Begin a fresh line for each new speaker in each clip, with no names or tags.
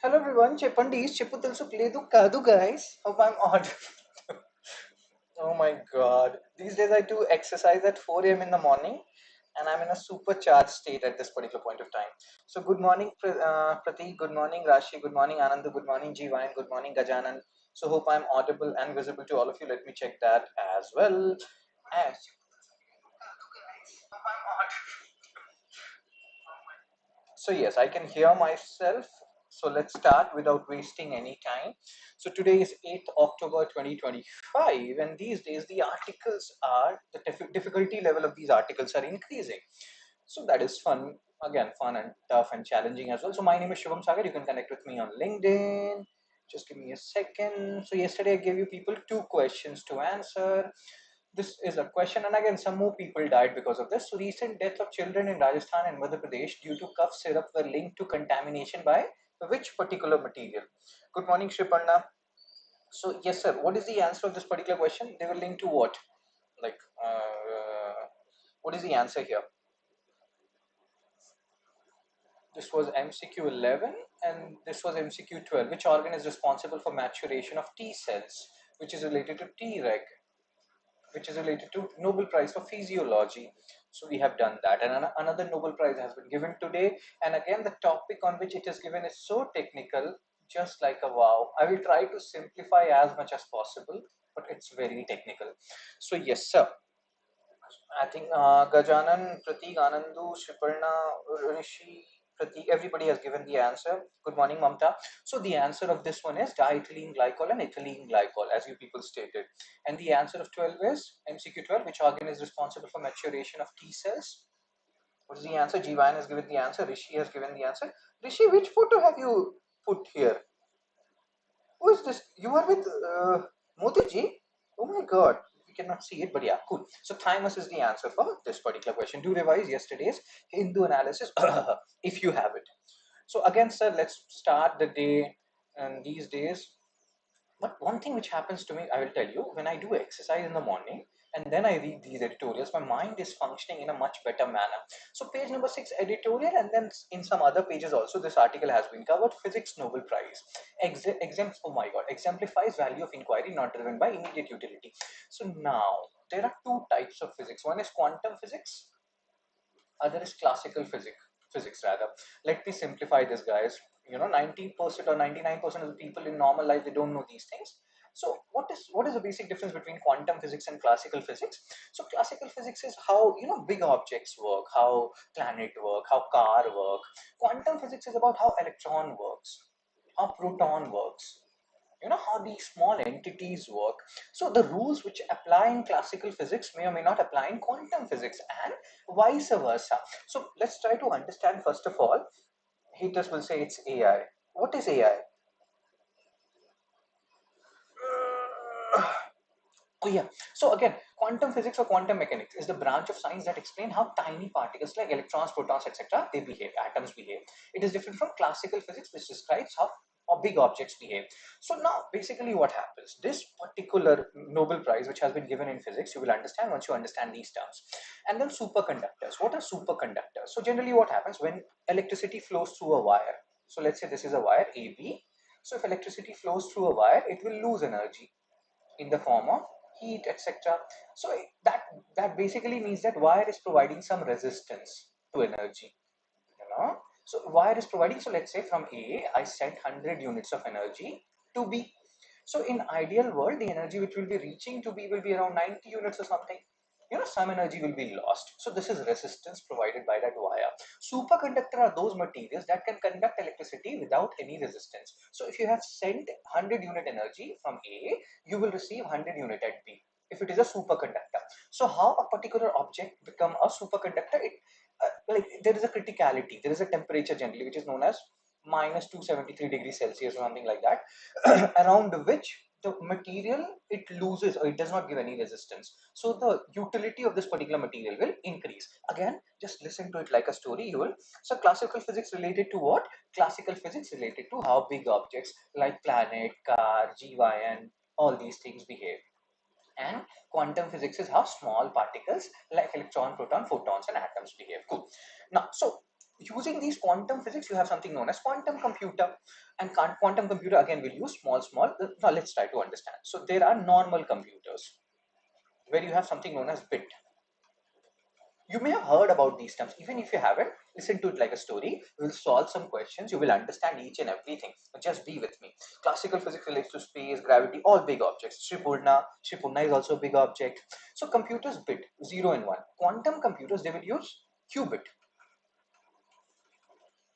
Hello everyone, Cheppandis, Chippu Tilsu Pledu Kadu guys. Hope I'm audible. Oh my god. These days I do exercise at 4 a.m. in the morning and I'm in a supercharged state at this particular point of time. So good morning Pratik, good morning Rashi, good morning Anandu, good morning Jeevan, good morning Gajanan. So hope I'm audible and visible to all of you. Let me check that as well. As So yes, I can hear myself. So let's start without wasting any time. So today is 8th October 2025, and these days the articles are the difficulty level of these articles are increasing. So that is fun, again, fun and tough and challenging as well. So my name is Shubham Sagar. You can connect with me on LinkedIn. Just give me a second. So yesterday I gave you people two questions to answer. This is a question, and again, some more people died because of this. So, recent deaths of children in Rajasthan and Madhya Pradesh due to cough syrup were linked to contamination by which particular material? Good morning, Shripanna. So, yes, sir. What is the answer of this particular question? They were linked to what? Like, what is the answer here? This was MCQ 11 and this was MCQ 12. Which organ is responsible for maturation of T cells, which is related to Treg, which is related to Nobel Prize for Physiology. So we have done that, and another Nobel Prize has been given today. And again, the topic on which it is given is so technical, just like a wow. I will try to simplify as much as possible, but it's very technical. So yes, sir. I think Gajanan, Pratik, Anandu, Shiparna, Rishi, Pratik, everybody has given the answer. Good morning, Mamta. So the answer of this one is diethylene glycol and ethylene glycol, as you people stated. And the answer of 12 is MCQ 12, which organ is responsible for maturation of T cells? What is the answer? Jivan has given the answer. Rishi has given the answer. Rishi, which photo have you put here? Who is this? You are with Modi ji? Oh my god. We cannot see it, but yeah, cool. So thymus is the answer for this particular question. Do revise yesterday's Hindu analysis if you have it. So again, sir, let's start the day and these days. But one thing which happens to me, I will tell you, when I do exercise in the morning and then I read these editorials, my mind is functioning in a much better manner. So page number 6 editorial, and then in some other pages also this article has been covered. Physics Nobel Prize. Oh my god, exemplifies value of inquiry not driven by immediate utility. So now there are two types of physics. One is quantum physics, other is classical physics rather. Let me simplify this, guys. 90% or 99% of the people in normal life, they don't know these things. So what is the basic difference between quantum physics and classical physics? So classical physics is how big objects work, how planet work, how car work. Quantum physics is about how electron works, how proton works, how these small entities work. So the rules which apply in classical physics may or may not apply in quantum physics, and vice versa. So let's try to understand. First of all, haters will say it's AI. What is AI? Oh yeah. So again, quantum physics or quantum mechanics is the branch of science that explain how tiny particles like electrons, protons, etc. they behave, atoms behave. It is different from classical physics, which describes how big objects behave. So now, basically, what happens? This particular Nobel Prize, which has been given in physics, you will understand once you understand these terms. And then superconductors. What are superconductors? So generally, what happens when electricity flows through a wire? So let's say this is a wire AB. So if electricity flows through a wire, it will lose energy in the form of heat, etc. So that basically means that wire is providing some resistance to energy. So wire is providing. So let's say from A, I sent 100 units of energy to B. So in ideal world, the energy which will be reaching to B will be around 90 units or something. Some energy will be lost. So this is resistance provided by that wire. Superconductor are those materials that can conduct electricity without any resistance. So if you have sent 100 unit energy from A, you will receive 100 unit at B if it is a superconductor. So how a particular object become a superconductor? Like there is a criticality, there is a temperature generally which is known as minus 273 degrees Celsius or something like that, around which the material, it loses or it does not give any resistance. So the utility of this particular material will increase. Again, just listen to it like a story. So classical physics related to what? Classical physics related to how big objects like planet, car, GYN, all these things behave. And quantum physics is how small particles like electron, proton, photons, and atoms behave. Cool. Now, so using these quantum physics, you have something known as quantum computer. And quantum computer again will use small. Now let's try to understand. So there are normal computers where you have something known as bit. You may have heard about these terms. Even if you haven't, listen to it like a story. We'll solve some questions. You will understand each and everything. Just be with me. Classical physics relates to space, gravity, all big objects. Shipurna is also a big object. So computers bit 0 and 1. Quantum computers, they will use qubit.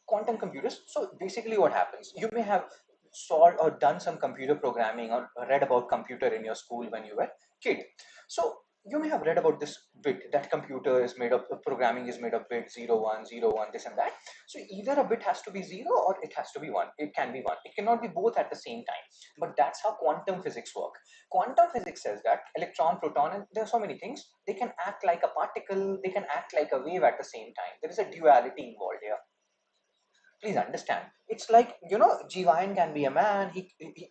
Quantum computers. So basically what happens, you may have solved or done some computer programming or read about computer in your school when you were kid. So you may have read about this bit, that computer is made of programming is made of bit 0 1 0 1, this and that. So either a bit has to be 0 or it has to be 1. It can be 1, it cannot be both at the same time. But that's how quantum physics work. Quantum physics says that electron, proton, and there are so many things, they can act like a particle, they can act like a wave at the same time. There is a duality involved here. Please understand, it's like, Jivayan can be a man,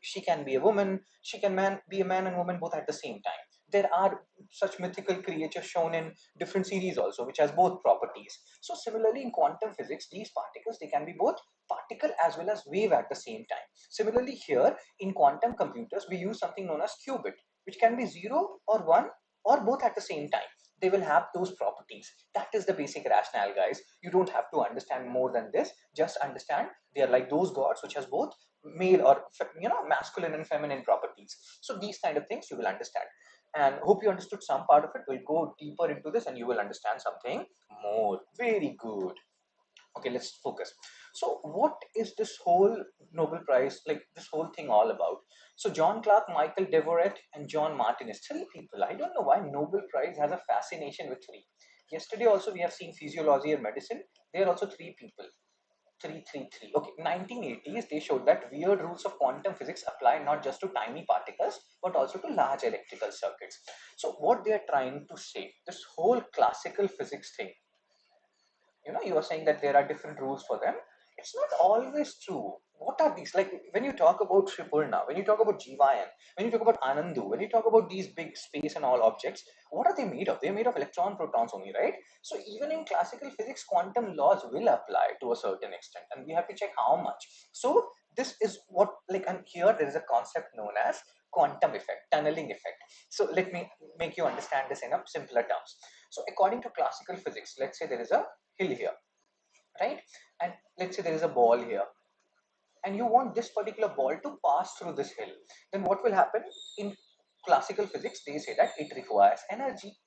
she can be a woman, she can be a man and woman both at the same time. There are such mythical creatures shown in different series also, which has both properties. So similarly in quantum physics, these particles, they can be both particle as well as wave at the same time. Similarly here in quantum computers, we use something known as qubit, which can be 0 or 1 or both at the same time. They will have those properties. That is the basic rationale, guys. You don't have to understand more than this. Just understand they are like those gods which has both male or masculine and feminine properties. So these kind of things you will understand, and hope you understood some part of it. We'll go deeper into this and you will understand something more. Very good. Okay, let's focus. So what is this whole Nobel Prize, like this whole thing all about? So John Clark, Michael Devoret, and John Martin is three people. I don't know why Nobel Prize has a fascination with three. Yesterday also we have seen physiology and medicine. There are also three people. Three, three, three. Okay, 1980s, they showed that weird rules of quantum physics apply not just to tiny particles, but also to large electrical circuits. So what they are trying to say, this whole classical physics thing, you are saying that there are different rules for them. It's not always true. What are these? Like when you talk about Tripurna, when you talk about Jivayan, when you talk about Anandu, when you talk about these big space and all objects, what are they made of? They're made of electron protons only, right? So even in classical physics, quantum laws will apply to a certain extent, and we have to check how much. So this is what, like, and here there is a concept known as quantum effect, tunneling effect. So let me make you understand this in a simpler terms. So according to classical physics, let's say there is a hill here, right? And let's say there is a ball here, and you want this particular ball to pass through this hill. Then what will happen? In classical physics, they say that it requires energy.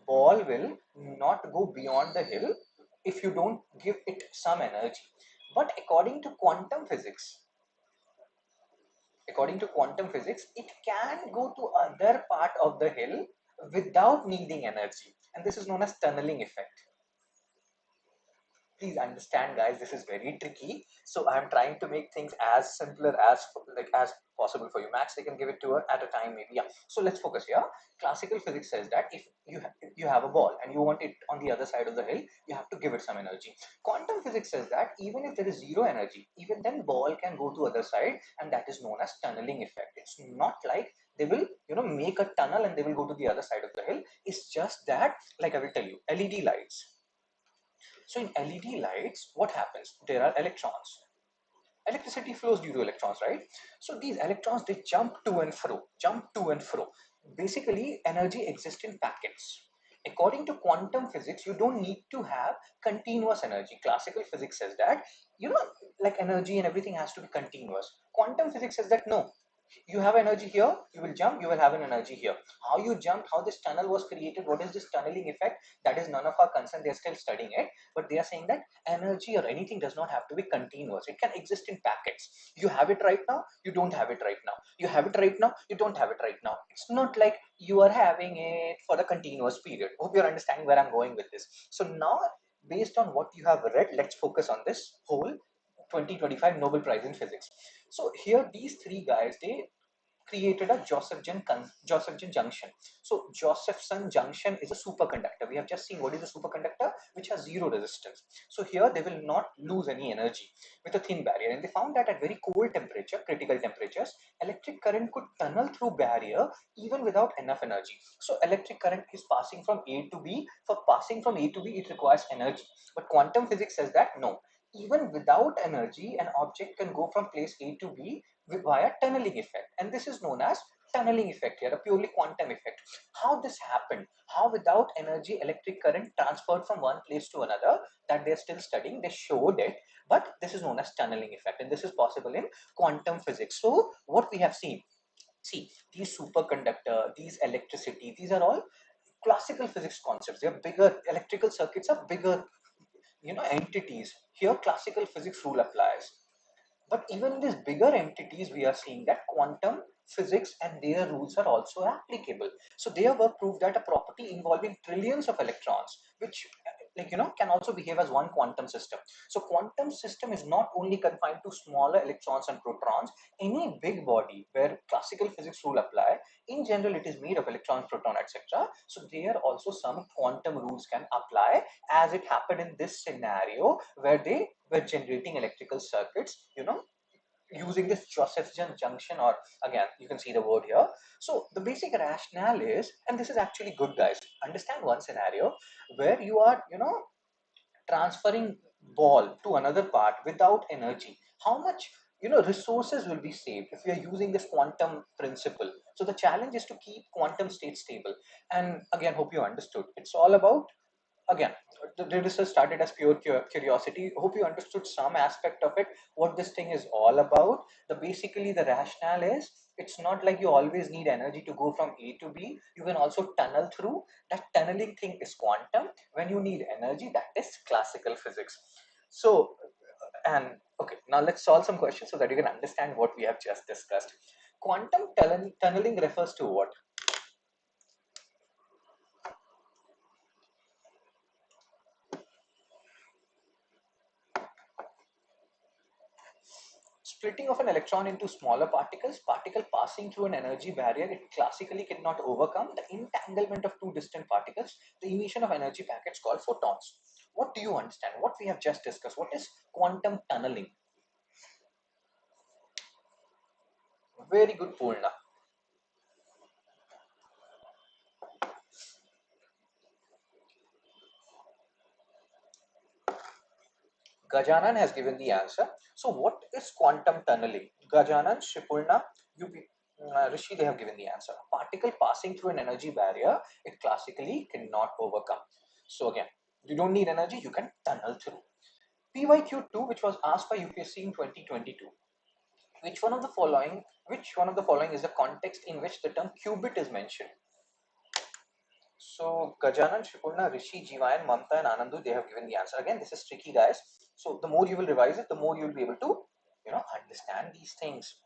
Ball will not go beyond the hill if you don't give it some energy. But according to quantum physics, it can go to other part of the hill without needing energy, and this is known as tunneling effect. Please understand, guys, this is very tricky, so I'm trying to make things as simpler as possible for you. Max, they can give it to her at a time, maybe. Yeah, so let's focus here. Classical physics says that if you have a ball and you want it on the other side of the hill, you have to give it some energy. Quantum physics says that even if there is zero energy, even then ball can go to other side, and that is known as tunneling effect. It's not like they will make a tunnel and they will go to the other side of the hill. It's just that, like I will tell you, LED lights. So in LED lights, what happens? There are electrons. Electricity flows due to electrons, right? So these electrons, they jump to and fro. Basically, energy exists in packets. According to quantum physics, you don't need to have continuous energy. Classical physics says that, like energy and everything has to be continuous. Quantum physics says that no, you have energy here, you will jump, you will have an energy here. How you jumped, how this tunnel was created, what is this tunneling effect, that is none of our concern. They're still studying it, but they are saying that energy or anything does not have to be continuous. It can exist in packets. You have it right now, you don't have it right now. You have it right now, you don't have it right now. It's not like you are having it for the continuous period. Hope you're understanding where I'm going with this. So now, based on what you have read, let's focus on this whole 2025 Nobel Prize in Physics. So here these three guys, they created a Josephson junction. So Josephson junction is a superconductor. We have just seen what is a superconductor, which has zero resistance. So here they will not lose any energy with a thin barrier. And they found that at very cold temperature, critical temperatures, electric current could tunnel through barrier even without enough energy. So electric current is passing from A to B. For passing from A to B, it requires energy. But quantum physics says that no, even without energy, an object can go from place A to B via tunneling effect, and this is known as tunneling effect here, a purely quantum effect. How this happened, how without energy electric current transferred from one place to another, that they're still studying, they showed it, but this is known as tunneling effect, and this is possible in quantum physics. So what we have seen, see, these superconductor, these electricity, these are all classical physics concepts. They are bigger, electrical circuits are bigger, entities. Here classical physics rule applies. But even in these bigger entities, we are seeing that quantum physics and their rules are also applicable. So their work proved that a property involving trillions of electrons, which can also behave as one quantum system. So quantum system is not only confined to smaller electrons and protons. Any big body where classical physics rule apply, in general, it is made of electrons, proton, etc. So there also some quantum rules can apply, as it happened in this scenario where they were generating electrical circuits, using this Josephson junction, or again, you can see the word here. So the basic rationale is, and this is actually good, guys, understand one scenario where you are, transferring ball to another part without energy. How much, resources will be saved if we are using this quantum principle. So the challenge is to keep quantum state stable. And again, hope you understood, it's all about, again, the research started as pure curiosity. Hope you understood some aspect of it, what this thing is all about. Basically the rationale is, it's not like you always need energy to go from A to B. You can also tunnel through. That tunneling thing is quantum. When you need energy, that is classical physics. So, and okay, now let's solve some questions so that you can understand what we have just discussed. Quantum tunneling refers to what? Splitting of an electron into smaller particles, particle passing through an energy barrier it classically cannot overcome, the entanglement of two distant particles, the emission of energy packets called photons. What do you understand? What we have just discussed, what is quantum tunneling? Very good, Purna. Gajanan has given the answer. So what is quantum tunneling? Gajanan, Shipurna, Rishi, they have given the answer. Particle passing through an energy barrier, it classically cannot overcome. So again, you don't need energy, you can tunnel through. PYQ2, which was asked by UPSC in 2022. Which one of the following is the context in which the term qubit is mentioned? So Gajanan, Shipurna, Rishi, Jivayan, Mamta, and Anandu, they have given the answer. Again, this is tricky, guys. So the more you will revise it, the more you will be able to, understand these things.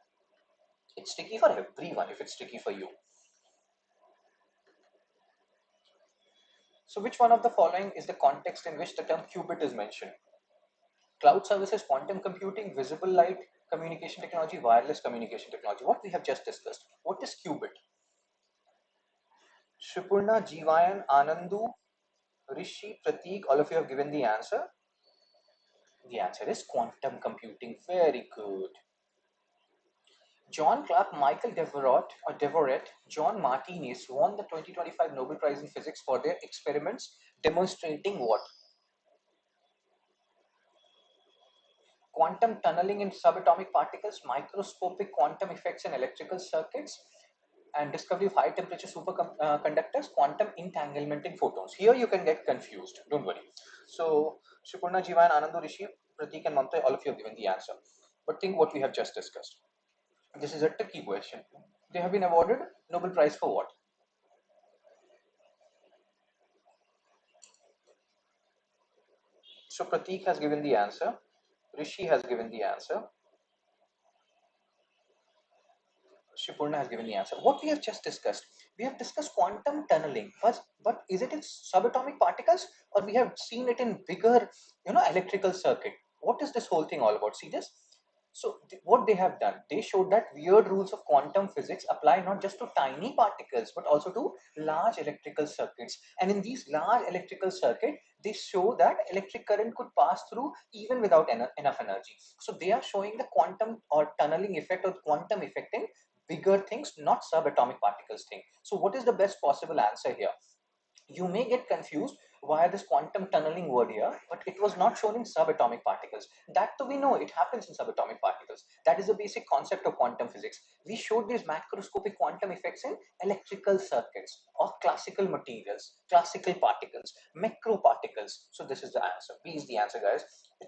It's tricky for everyone if it's tricky for you. So which one of the following is the context in which the term qubit is mentioned? Cloud services, quantum computing, visible light communication technology, wireless communication technology. What we have just discussed. What is qubit? Shipurna, Jivayan, Anandu, Rishi, Pratik, all of you have given the answer. The answer is quantum computing. Very good. John Clark, Michael Devoret, John Martinez won the 2025 Nobel Prize in Physics for their experiments demonstrating what? Quantum tunneling in subatomic particles, microscopic quantum effects in electrical circuits, and discovery of high temperature superconductors, quantum entanglement in photons. Here you can get confused, don't worry. So, Shipurna, Jivan, Anandu, Rishi, Pratik, and Mamta, all of you have given the answer. But think what we have just discussed. This is a tricky question. They have been awarded Nobel Prize for what? So Pratik has given the answer. Rishi has given the answer. Shipurna has given the answer. What we have just discussed, we have discussed quantum tunneling, but is it in subatomic particles, or we have seen it in bigger, electrical circuit? What is this whole thing all about? See this? So what they have done, they showed that weird rules of quantum physics apply not just to tiny particles but also to large electrical circuits. And in these large electrical circuits, they show that electric current could pass through even without enough energy. So they are showing the quantum or tunneling effect or quantum effect in bigger things, not subatomic particles thing. So what is the best possible answer here? You may get confused why this quantum tunneling word here, but it was not shown in subatomic particles. That too we know it happens in subatomic particles. That is the basic concept of quantum physics. We showed these macroscopic quantum effects in electrical circuits of classical materials, classical particles, macroparticles. So this is the answer. B is the answer, guys.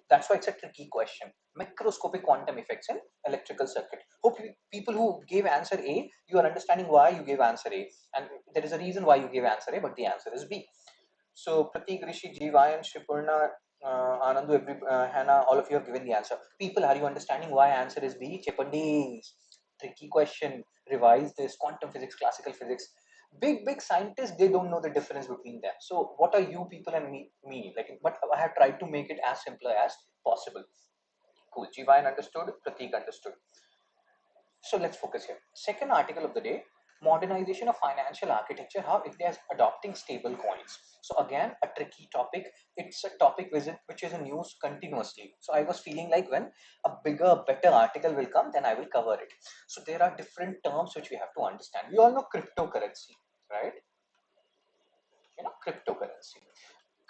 That's why it's a tricky question. Macroscopic quantum effects in electrical circuit. Hope people who gave answer A, you are understanding why you gave answer A, and there is a reason why you gave answer A, but the answer is B. So Pratik, Rishi, Jivayan, Shipurna, Anandu, Hannah, all of you have given the answer. People, are you understanding why answer is B? Chepandis. Tricky question. Revise this. Quantum physics, classical physics. Big scientists, they don't know the difference between them. So what are you people and me like? But I have tried to make it as simple as possible. Cool. Jivayan understood. Pratik understood. So let's focus here. Second article of the day, modernization of financial architecture, how India is adopting stable coins. So again, a tricky topic. It's a topic which is in news continuously. So I was feeling like when a bigger, better article will come, then I will cover it. So there are different terms which we have to understand. We all know cryptocurrency, right? You know, cryptocurrency.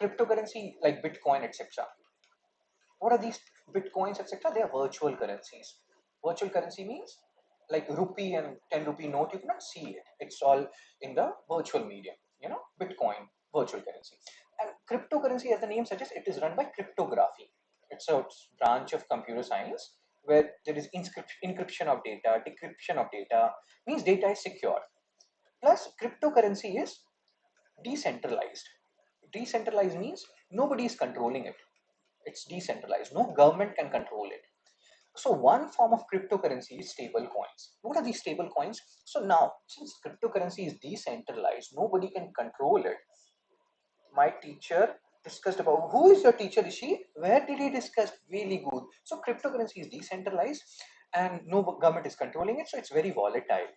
Cryptocurrency like Bitcoin, etc. What are these bitcoins, etc.? They are virtual currencies. Virtual currency means like rupee and 10 rupee note, you cannot see it. It's all in the virtual medium, you know, Bitcoin, virtual currency. And cryptocurrency, as the name suggests, it is run by cryptography. It's a branch of computer science where there is encryption of data, decryption of data, means data is secure. Plus, cryptocurrency is decentralized. Decentralized means nobody is controlling it. It's decentralized. No government can control it. So one form of cryptocurrency is stable coins. What are these stable coins? So now, since cryptocurrency is decentralized, nobody can control it. My teacher discussed about, who is your teacher, Rishi? Where did he discuss? Really good. So cryptocurrency is decentralized and no government is controlling it. So it's very volatile.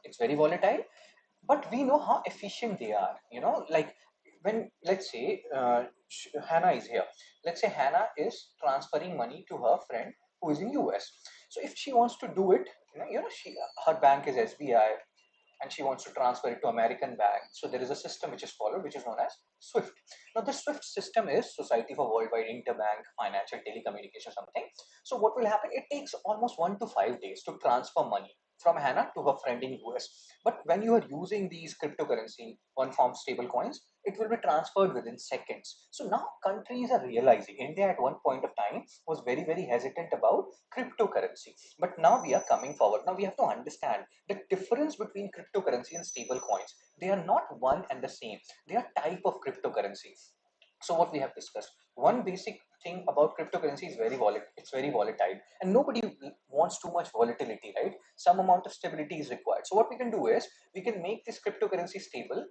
It's very volatile, but we know how efficient they are. You know, like when, let's say, Hannah is here. Let's say Hannah is transferring money to her friend who is in US. So if she wants to do it, her bank is SBI and she wants to transfer it to American bank. So there is a system which is followed, which is known as SWIFT. Now the SWIFT system is Society for Worldwide Interbank Financial Telecommunication something. So what will happen? It takes almost 1 to 5 days to transfer money from Hannah to her friend in US. But when you are using these cryptocurrency, one form stable coins, it will be transferred within seconds. So now countries are realizing, India at one point of time was very hesitant about cryptocurrency. But now we are coming forward. Now we have to understand the difference between cryptocurrency and stable coins. They are not one and the same. They are type of cryptocurrency. So what we have discussed, one basic thing about cryptocurrency is it's very volatile, and nobody wants too much volatility, right? Some amount of stability is required. So what we can do is we can make this cryptocurrency stable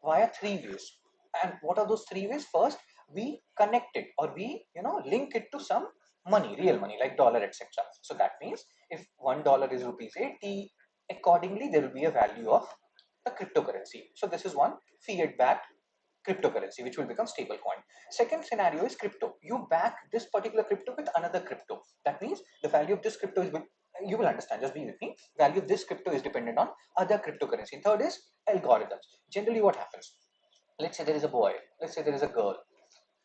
via 3 ways. And what are those 3 ways? First, we connect it, or we link it to some money, real money like dollar, etc. So that means if $1 is rupees 80, accordingly there will be a value of the cryptocurrency. So this is one fiat backed cryptocurrency which will become stable coin. Second scenario is crypto. You back this particular crypto with another crypto. That means the value of this crypto is, you will understand, just be with me, value of this crypto is dependent on other cryptocurrency. Third is algorithms. Generally what happens, let's say there is a boy, let's say there is a girl,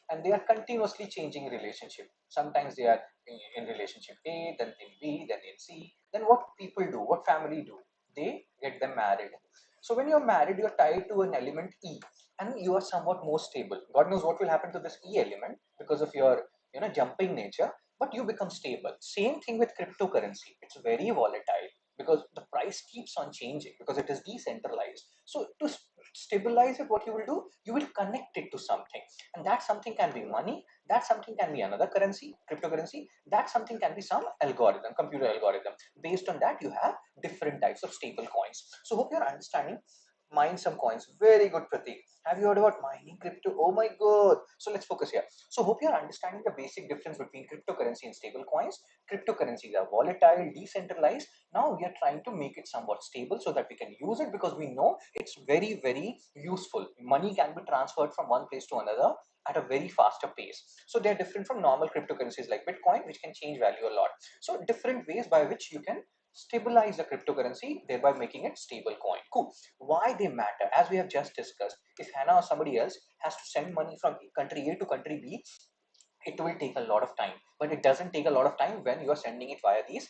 and they are continuously changing relationship. Sometimes they are in relationship A, then in B, then in C. Then what people do, what family do, they get them married. So when you're married, you're tied to an element E, and you are somewhat more stable. God knows what will happen to this E element because of your jumping nature, but you become stable. Same thing with cryptocurrency. It's very volatile because the price keeps on changing because it is decentralized. So to stabilize it, what you will do, you will connect it to something, and that something can be money, that something can be another currency, cryptocurrency, that something can be some algorithm, computer algorithm. Based on that, you have different types of stable coins. So hope you're understanding mine some coins. Very good, Pratik. Have you heard about mining crypto? Oh my god. So let's focus here. So hope you're understanding the basic difference between cryptocurrency and stable coins. Cryptocurrencies are volatile, decentralized. Now we are trying to make it somewhat stable so that we can use it, because we know it's very, very useful. Money can be transferred from one place to another at a very faster pace. So they're different from normal cryptocurrencies like Bitcoin, which can change value a lot. So different ways by which you can stabilize the cryptocurrency, thereby making it stable coin. Cool. Why they matter? As we have just discussed, if Hannah or somebody else has to send money from country A to country B, it will take a lot of time, but it doesn't take a lot of time when you are sending it via these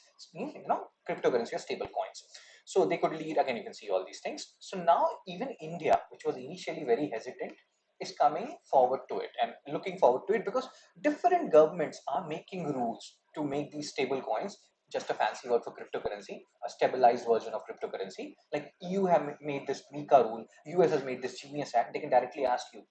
cryptocurrency or stable coins. So they could lead, again you can see all these things. So now even India, which was initially very hesitant, is coming forward to it and looking forward to it, because different governments are making rules to make these stable coins, just a fancy word for cryptocurrency, a stabilized version of cryptocurrency. Like EU have made this Mika rule, US has made this Genius Act. They can directly ask you,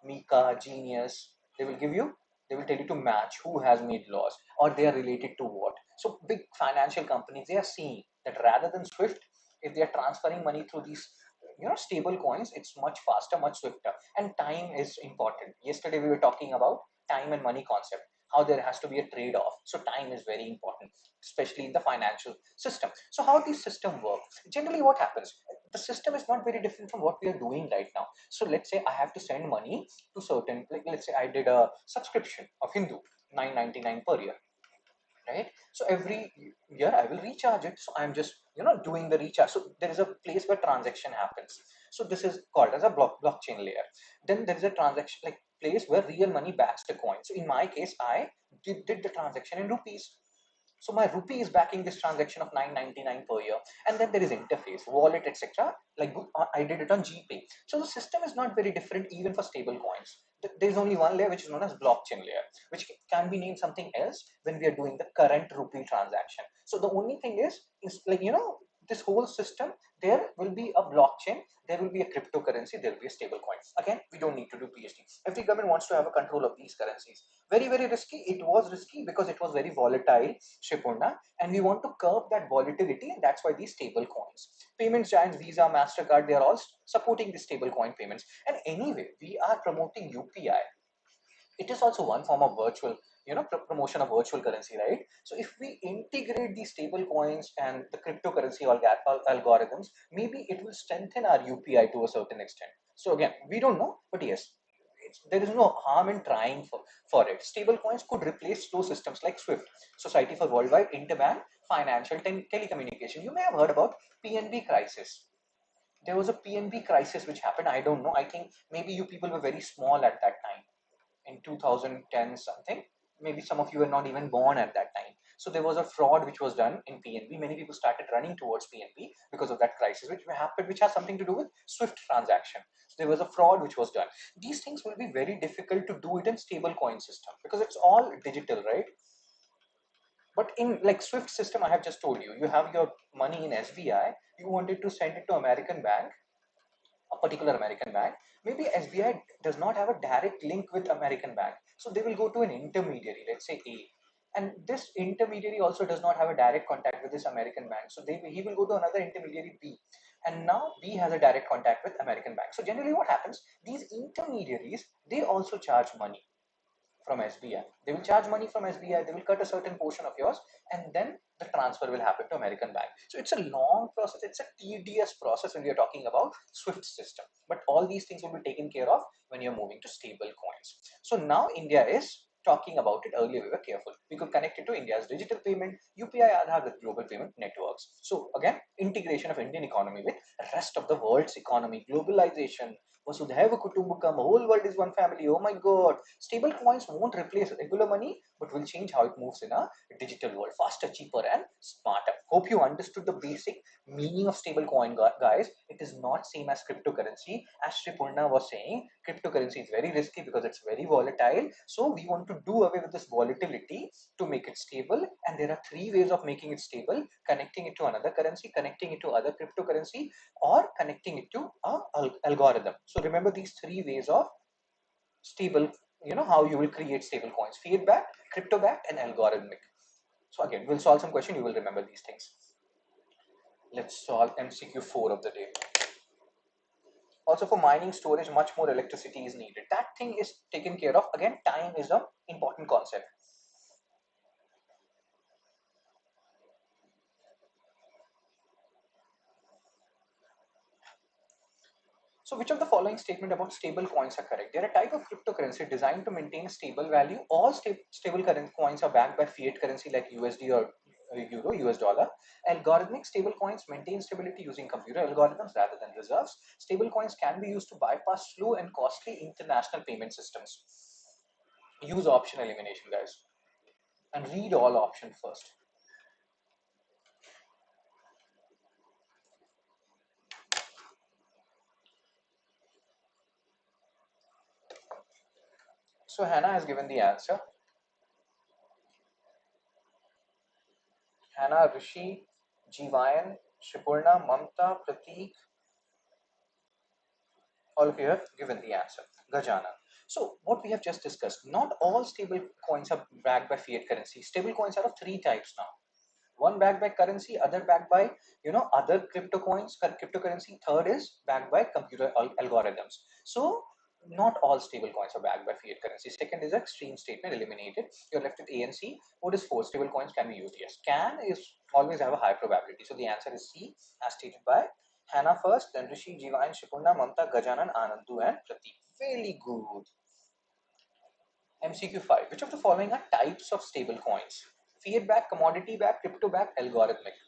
Mika, Genius, they will give you, they will tell you to match who has made laws or they are related to what. So big financial companies, they are seeing that rather than Swift, if they are transferring money through these stable coins, it's much faster, much swifter. And time is important. Yesterday we were talking about time and money concept, how there has to be a trade-off. So time is very important, especially in the financial system. So how these system work? Generally what happens, the system is not very different from what we are doing right now. So let's say I have to send money to certain, like let's say I did a subscription of Hindu, 9.99 per year, right? So every year I will recharge it. So I'm just doing the recharge. So there is a place where transaction happens. So this is called as a blockchain layer. Then there is a transaction, like place where real money backs the coin. So in my case, I did the transaction in rupees. So my rupee is backing this transaction of 9.99 per year. And then there is interface, wallet, etc. Like I did it on GPay. So the system is not very different even for stable coins. There is only one layer which is known as blockchain layer, which can be named something else when we are doing the current rupee transaction. So the only thing is like, this whole system, there will be a blockchain, there will be a cryptocurrency, there will be a stable coin. Again, we don't need to do PhD. Every government wants to have a control of these currencies. Very, very risky. It was risky because it was very volatile, Shipunda, and we want to curb that volatility, and that's why these stable coins. Payments giants, Visa, MasterCard, they are all supporting the stable coin payments. And anyway, we are promoting UPI. It is also one form of virtual, promotion of virtual currency, right? So if we integrate these stable coins and the cryptocurrency algorithms, maybe it will strengthen our UPI to a certain extent. So again, we don't know, but yes, there is no harm in trying for it. Stable coins could replace slow systems like Swift, Society for Worldwide Interbank Financial Telecommunication. You may have heard about PNB crisis. There was a PNB crisis which happened. I don't know. I think maybe you people were very small at that time in 2010 something. Maybe some of you were not even born at that time. So there was a fraud which was done in PNB. Many people started running towards PNB because of that crisis, which happened, which has something to do with Swift transaction. So there was a fraud which was done. These things will be very difficult to do it in stable coin system because it's all digital, right? But in like Swift system, I have just told you, you have your money in SBI, you wanted to send it to American bank, a particular American bank. Maybe SBI does not have a direct link with American bank. So they will go to an intermediary, let's say A. And this intermediary also does not have a direct contact with this American bank. So he will go to another intermediary B. And now B has a direct contact with American bank. So generally what happens, these intermediaries, they also charge money from SBI. They will charge money from SBI, they will cut a certain portion of yours, and then the transfer will happen to American bank. So it's a long process, it's a tedious process when we are talking about Swift system. But all these things will be taken care of when you're moving to stable coins. So now India is talking about it. Earlier we were careful. We could connect it to India's digital payment, UPI Aadhaar with global payment networks. So again, integration of Indian economy with rest of the world's economy, globalization, Vasudhaiva Kutumbakam, whole world is one family. Oh my god. Stable coins won't replace regular money, but will change how it moves in a digital world. Faster, cheaper, and smarter. Hope you understood the basic meaning of stable coin, guys. It is not same as cryptocurrency. As Sri Purna was saying, cryptocurrency is very risky because it's very volatile. So we want to do away with this volatility to make it stable. And there are three ways of making it stable: connecting it to another currency, connecting it to other cryptocurrency, or connecting it to a algorithm. So remember these three ways of stable, how you will create stable coins: feedback, crypto backed, and algorithmic. So again, we'll solve some question, you will remember these things. Let's solve MCQ 4 of the day. Also for mining storage, much more electricity is needed. That thing is taken care of. Again, time is a important concept. So which of the following statement about stable coins are correct? They're a type of cryptocurrency designed to maintain a stable value. All stable current coins are backed by fiat currency like USD or euro, US dollar. Algorithmic stable coins maintain stability using computer algorithms rather than reserves. Stable coins can be used to bypass slow and costly international payment systems. Use option elimination, guys, and read all option first. So Hannah has given the answer. Hannah, Rishi, Jivayan, Shipurna, Mamta, Prateek, all of you have given the answer. Gajana. So what we have just discussed, not all stable coins are backed by fiat currency. Stable coins are of three types now. One backed by currency, other backed by other crypto coins, cryptocurrency. Third is backed by computer algorithms. So not all stable coins are backed by fiat currency. Second is extreme statement eliminated. You're left with A and C. What is four? Stable coins can be used. Yes, can is always have a high probability. So the answer is C, as stated by Hannah first, then Rishi, Jivan, Shipurna, Mamta, Gajanan, Anandu, and Pratik. Very good. MCQ 5. Which of the following are types of stable coins? Fiat backed, commodity backed, crypto backed, algorithmic.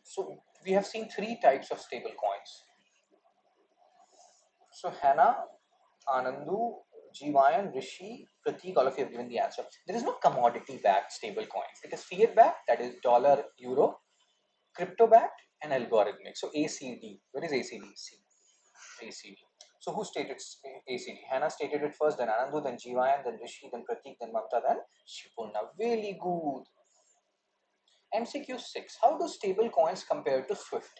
So we have seen three types of stable coins. So Hannah, Anandu, Jivayan, Rishi, Pratik, all of you have given the answer. There is no commodity backed stable coin. It is fiat backed, that is dollar, euro, crypto backed, and algorithmic. So ACD. Where is ACD? C. ACD. So who stated ACD? Hannah stated it first, then Anandu, then Jivayan, then Rishi, then Pratik, then Mamta, then Shipurna. Really good. MCQ 6. How do stable coins compare to Swift?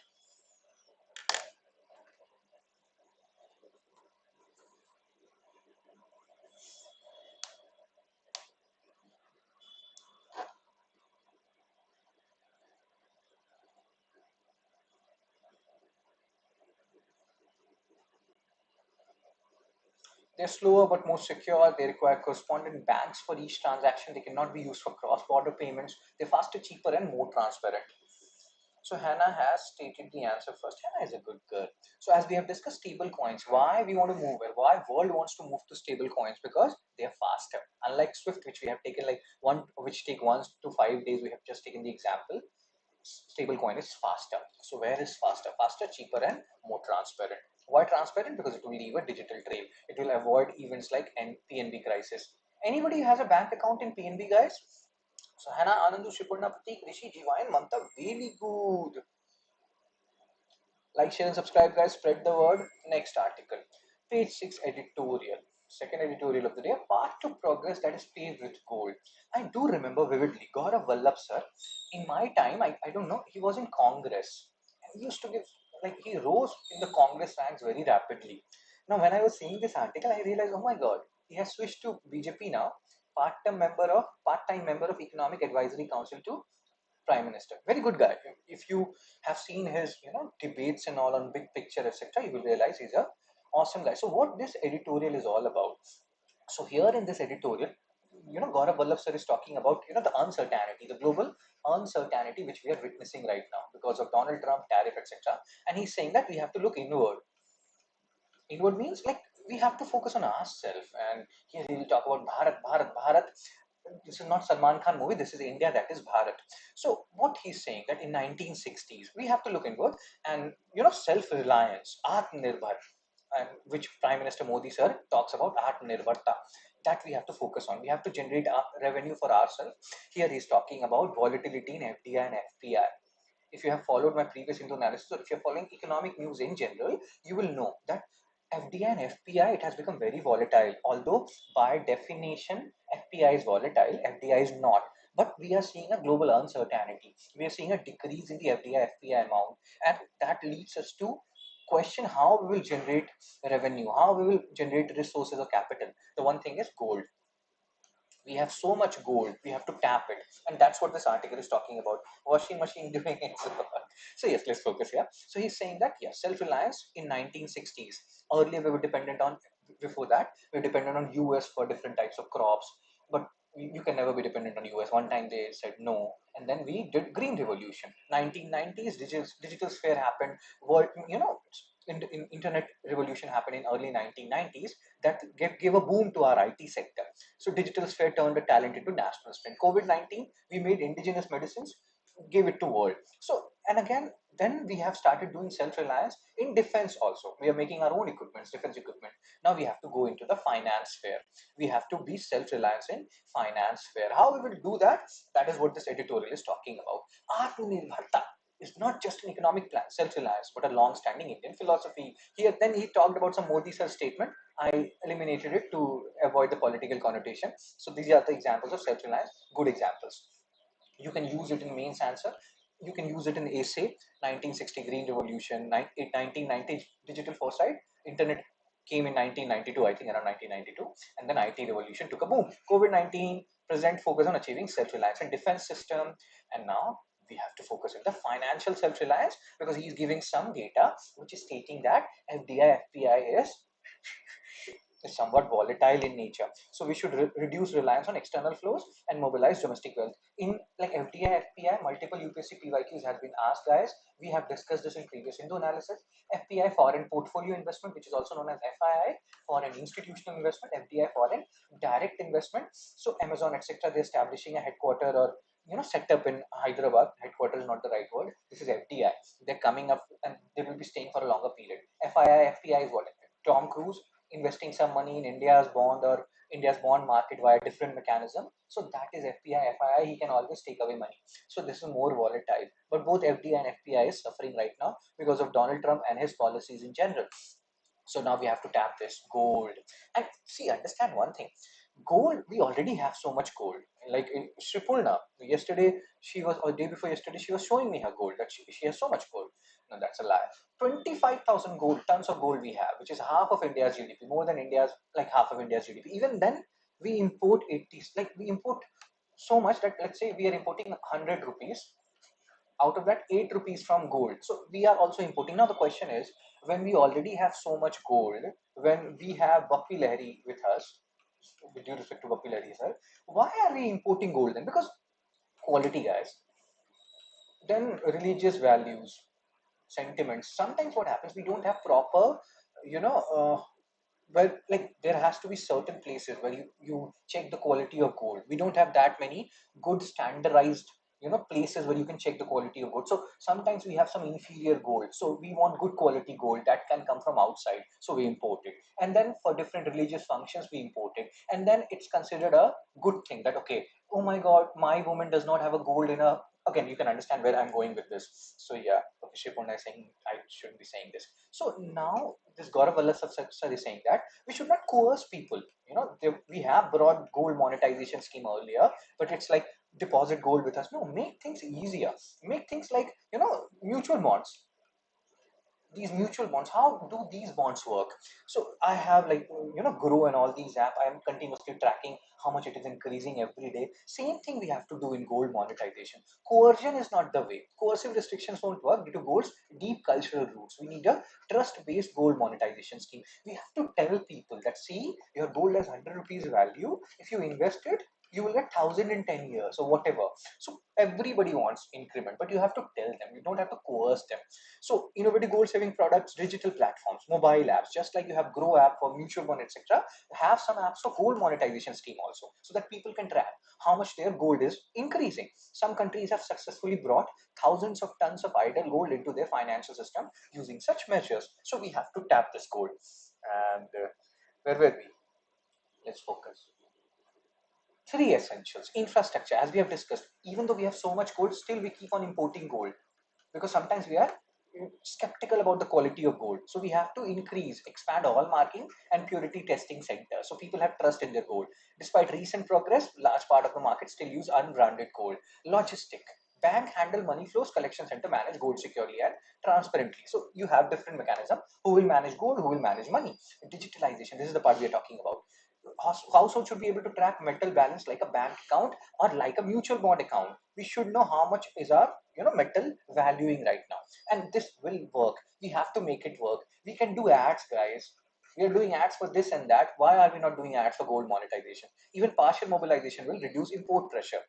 They're slower but more secure. They require correspondent banks for each transaction. They cannot be used for cross-border payments. They're faster, cheaper, and more transparent. So Hannah has stated the answer first. Hannah is a good girl. So as we have discussed stable coins, why we want to move and why world wants to move to stable coins, because they are faster. Unlike Swift, which we have taken like which take 1 to 5 days, we have just taken the example. Stable coin is faster. So where is faster? Faster, cheaper, and more transparent. Why transparent? Because it will leave a digital trail. It will avoid events like PNB crisis. Anybody has a bank account in PNB, guys? So Hannah, Anandu, Shipurna, Pratik, Rishi, Jivayan, Mamta, really good. Like, share, and subscribe, guys. Spread the word. Next article. Page 6 editorial. Second editorial of the day. Path to progress that is paved with gold. I do remember vividly. Gaurav Vallabh sir. In my time, I don't know, he was in Congress. He used to give, like, he rose in the Congress ranks very rapidly. Now, when I was seeing this article, I realized, oh my God, he has switched to BJP now. Part-time member of Economic Advisory Council to Prime Minister. Very good guy. If you have seen his, debates and all on big picture, etc., you will realize he's a awesome guy. So what this editorial is all about. So here in this editorial, Gaurav Vallabh sir is talking about, the uncertainty, the global uncertainty which we are witnessing right now because of Donald Trump, tariff, etc. And he's saying that we have to look inward. Inward means like we have to focus on ourselves. And here he will talk about Bharat, Bharat, Bharat. This is not Salman Khan movie. This is India. That is Bharat. So what he's saying that in 1960s we have to look inward and self-reliance, Atmanirbhar, and which Prime Minister Modi sir talks about Atmanirbharta. That we have to focus on. We have to generate revenue for ourselves. Here he's talking about volatility in FDI and FPI. If you have followed my previous Hindu analysis, or if you're following economic news in general, you will know that FDI and FPI, it has become very volatile. Although by definition, FPI is volatile, FDI is not. But we are seeing a global uncertainty. We are seeing a decrease in the FDI, FPI amount, and that leads us to question how we will generate revenue, how we will generate resources or capital. The one thing is gold. We have so much gold, we have to tap it, and that's what this article is talking about. Washing machine doing it. So yes, let's focus here. So he's saying that yes, self-reliance in 1960s. Earlier we were dependent on, before that we were dependent on US for different types of crops, but you can never be dependent on US. One time they said no, and then we did green revolution. 1990s, digital sphere happened. World, internet revolution happened in early 1990s. That gave a boom to our IT sector. So digital sphere turned the talent into national strength. COVID-19, we made indigenous medicines, gave it to world. So, and again, then we have started doing self-reliance in defense also. We are making our own equipments, defense equipment. Now we have to go into the finance sphere. We have to be self-reliance in finance sphere. How we will do that? That is what this editorial is talking about. Atmanirbharta is not just an economic plan, self-reliance, but a long-standing Indian philosophy. Here, then he talked about some Modi sir statement. I eliminated it to avoid the political connotation. So these are the examples of self-reliance, good examples. You can use it in mains answer. You can use it in essay. 1960 Green Revolution, 1990 Digital Foresight, Internet came in 1992, I think around 1992, and then IT revolution took a boom. COVID-19, present focus on achieving self-reliance and defense system, and now we have to focus on the financial self-reliance because he is giving some data which is stating that FDI, FPI is somewhat volatile in nature. So we should reduce reliance on external flows and mobilize domestic wealth. In like FDI, FPI, multiple UPSC PYQs have been asked, guys. We have discussed this in previous Hindu analysis. FPI, foreign portfolio investment, which is also known as FII, foreign institutional investment. FDI, foreign direct investment. So Amazon, etc., they're establishing a headquarter or set up in Hyderabad. Headquarters is not the right word. This is FDI. They're coming up and they will be staying for a longer period. FII, FPI is what? Tom Cruise investing some money in India's bond or India's bond market via different mechanism. So that is FPI, FII. He can always take away money. So this is more volatile. But both FDI and FPI is suffering right now because of Donald Trump and his policies in general. So now we have to tap this gold. And see, understand one thing. Gold, we already have so much gold. Like Shripulna, yesterday she was, or day before yesterday, she was showing me her gold that she has so much gold. No, that's a lie. 25,000 gold tons of gold we have, which is half of India's GDP, more than India's, like half of India's GDP. Even then, we import 80, like we import so much that let's say we are importing 100 rupees, out of that 8 rupees from gold. So we are also importing. Now the question is, when we already have so much gold, when we have Bappi Lahiri with us, with due respect to Bappi Lahiri sir, why are we importing gold then? Because quality, guys. Then religious values, sentiments. Sometimes what happens, we don't have proper, you know, well, like there has to be certain places where you check the quality of gold. We don't have that many good standardized places where you can check the quality of gold. So sometimes we have some inferior gold, so we want good quality gold that can come from outside, so we import it. And then for different religious functions we import it, and then it's considered a good thing that okay, oh my god, my woman does not have a gold in a, again you can understand where I'm going with this. So yeah, okay, Shipona is saying I shouldn't be saying this. So now this Gaurav Vallasab sir is saying that we should not coerce people. We have brought gold monetization scheme earlier, but it's like deposit gold with us. No, make things easier. Make things like mutual bonds. These mutual bonds, how do these bonds work? So I have like Grow and all these app. I am continuously tracking how much it is increasing every day. Same thing we have to do in gold monetization. Coercion is not the way. Coercive restrictions won't work due to gold's deep cultural roots. We need a trust-based gold monetization scheme. We have to tell people that see, your gold has 100 rupees value. If you invest it, you will get 1,000 in 10 years or whatever. So everybody wants increment, but you have to tell them. You don't have to coerce them. So innovative goal saving products, digital platforms, mobile apps, just like you have Grow app for mutual fund, etc. Have some apps for gold monetization scheme also, so that people can track how much their gold is increasing. Some countries have successfully brought thousands of tons of idle gold into their financial system using such measures. So we have to tap this gold. And where were we? Let's focus. Three essentials. Infrastructure, as we have discussed, even though we have so much gold, still we keep on importing gold because sometimes we are skeptical about the quality of gold. So we have to expand all marking and purity testing centers. So people have trust in their gold. Despite recent progress, large part of the market still use unbranded gold. Logistic. Bank handle money flows, collection center manage gold securely and transparently. So you have different mechanism. Who will manage gold? Who will manage money? Digitalization. This is the part we are talking about. Household should be able to track metal balance like a bank account or like a mutual bond account. We should know how much is our metal valuing right now, and this will work. We have to make it work. We can do ads, guys. We are doing ads for this and that. Why are we not doing ads for gold monetization? Even partial mobilization will reduce import pressure.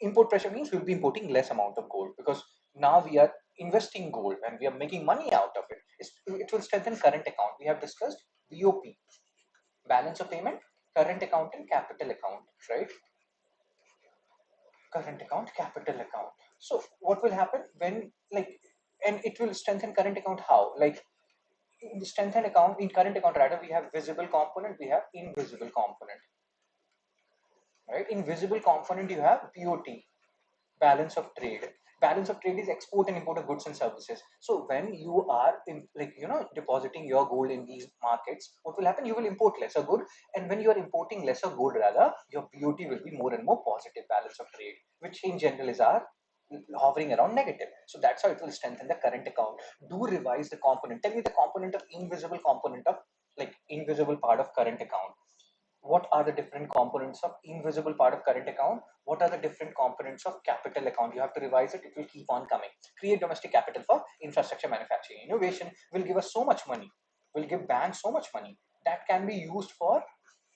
Import pressure means we'll be importing less amount of gold because now we are investing gold and we are making money out of it. It will strengthen current account. We have discussed BOP, balance of payment, current account and capital account, right? Current account, capital account. So what will happen when, like, and it will strengthen current account how? Like, in the strengthen account, in current account rather, we have visible component, we have invisible component, right? Invisible component, you have BOT, balance of trade. Balance of trade is export and import of goods and services. So when you are depositing your gold in these markets, what will happen? You will import lesser good, and when you are importing lesser gold rather, your BOT will be more and more positive, balance of trade, which in general is our hovering around negative. So that's how it will strengthen the current account. Do revise the component. Tell me the component of invisible component of, like, invisible part of current account. What are the different components of invisible part of current account? What are the different components of capital account? You have to revise it. It will keep on coming. Create domestic capital for infrastructure, manufacturing, innovation will give us so much money, will give banks so much money that can be used for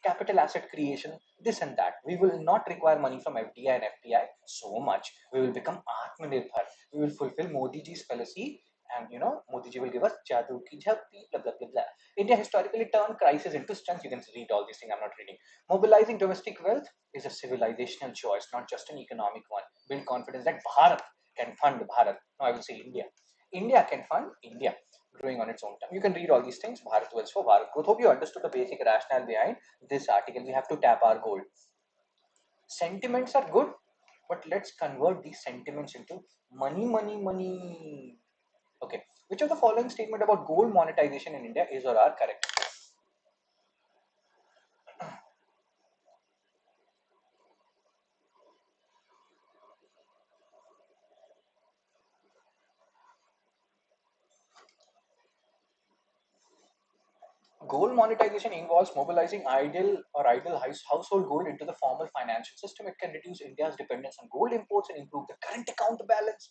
capital asset creation, this and that. We will not require money from FDI and FPI so much. We will become Atmanirbhar. We will fulfill Modi ji's fallacy, and Modi ji will give us Jadoo ki jhappi, blah blah blah blah. India historically turned crisis into strength. You can read all these things. I'm not reading. Mobilizing domestic wealth is a civilizational choice, not just an economic one. Build confidence that Bharat can fund Bharat. No, I will say India. India can fund India, growing on its own time. You can read all these things. Bharat Wells for Bharat Growth. Hope you understood the basic rationale behind this article. We have to tap our gold. Sentiments are good, but let's convert these sentiments into money, money, money. Okay. Which of the following statement about gold monetization in India is or are correct? Gold monetization involves mobilizing idle household gold into the formal financial system. It can reduce India's dependence on gold imports and improve the current account balance.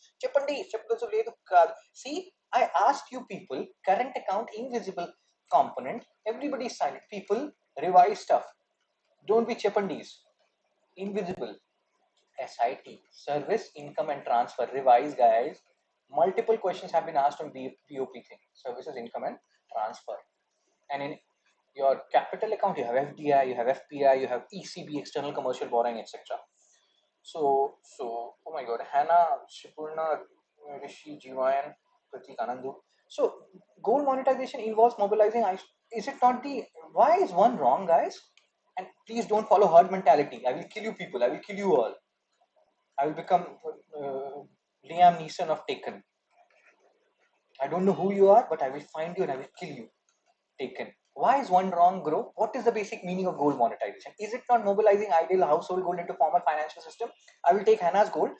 See, I asked you people, current account, invisible component. Everybody is silent. People, revise stuff. Don't be Chepandis. Invisible. SIT, service, income and transfer. Revise, guys. Multiple questions have been asked on BOP thing. Services, income and transfer. And in your capital account, you have FDI, you have FPI, you have ECB, external commercial borrowing, etc. Oh my God, Hannah, Shipurna, Rishi, Jivayan, Pratik, Anandu. So, gold monetization involves mobilizing. Is it not the? Why is one wrong, guys? And please don't follow herd mentality. I will kill you people. I will kill you all. I will become Liam Neeson of Taken. I don't know who you are, but I will find you and I will kill you. Taken. Why is one wrong, Grow? What is the basic meaning of gold monetization? Is it not mobilizing ideal household gold into formal financial system? I will take Hannah's gold,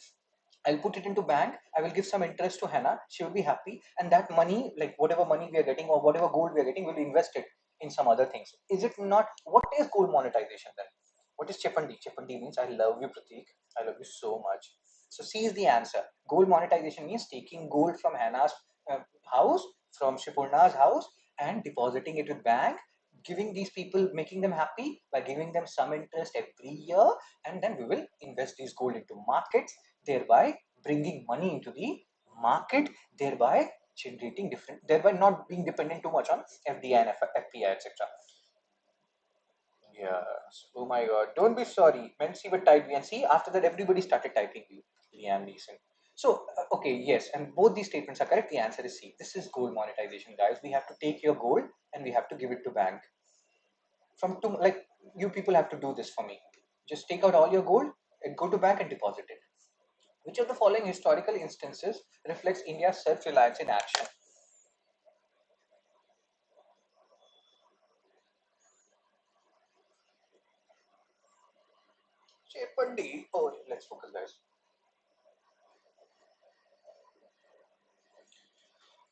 I'll put it into bank, I will give some interest to Hannah, she will be happy, and that money, like whatever money we are getting or whatever gold we are getting, we'll invest it in some other things. Is it not? What is gold monetization then? What is Chepandi? Chepandi means I love you, Pratik. I love you so much. So C is the answer. Gold monetization means taking gold from Hannah's house, from Shipurna's house, and depositing it with bank, giving these people, making them happy by giving them some interest every year, and then we will invest these gold into markets, thereby bringing money into the market, thereby generating different, thereby not being dependent too much on FDI and FPI, etc. Yes. Oh my God. Don't be sorry. Mensi would type and see. After that, everybody started typing you, Liam Neeson. So, okay, yes, and both these statements are correct. The answer is C. This is gold monetization, guys. We have to take your gold and we have to give it to bank. From to, like, you people have to do this for me. Just take out all your gold and go to bank and deposit it. Which of the following historical instances reflects India's self-reliance in action? Chepandi. Oh, let's focus, guys.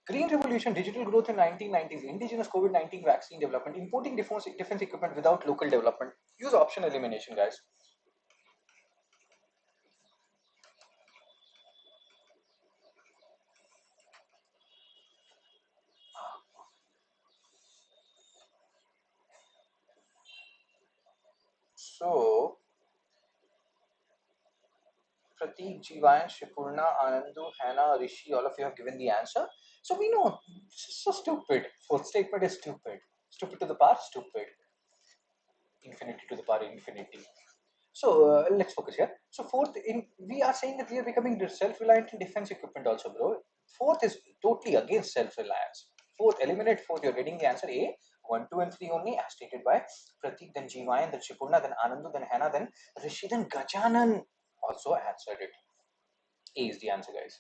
Green Revolution, digital growth in 1990s, indigenous COVID-19 vaccine development, importing defense equipment without local development. Use option elimination, guys. So, Pratik, Jivayan, Shipurna, Anandu, Hannah, Rishi, all of you have given the answer. So we know, this is so stupid. Fourth statement is stupid. Stupid to the power, stupid. Infinity to the power, infinity. So let's focus here. So fourth, in we are saying that we are becoming self-reliant in defense equipment also, bro. Fourth is totally against self-reliance. Fourth, eliminate fourth. You're getting the answer A. 1, 2, and 3 only, as stated by Pratik, then Jivayan, then Shipurna, then Anandu, then Hannah, then Rishi, then Gajanan also answered it. A is the answer, guys.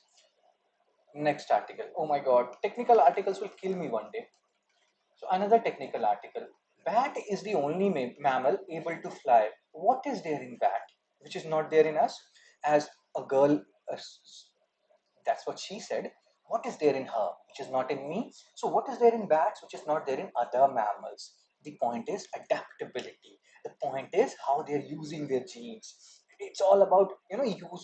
Next article. Oh my god, technical articles will kill me one day. So another technical article. Bat is the only mammal able to fly. What is there in bat which is not there in us? As a girl, that's what she said. What is there in her which is not in me? So what is there in bats which is not there in other mammals? The point is adaptability. The point is how they're using their genes. It's all about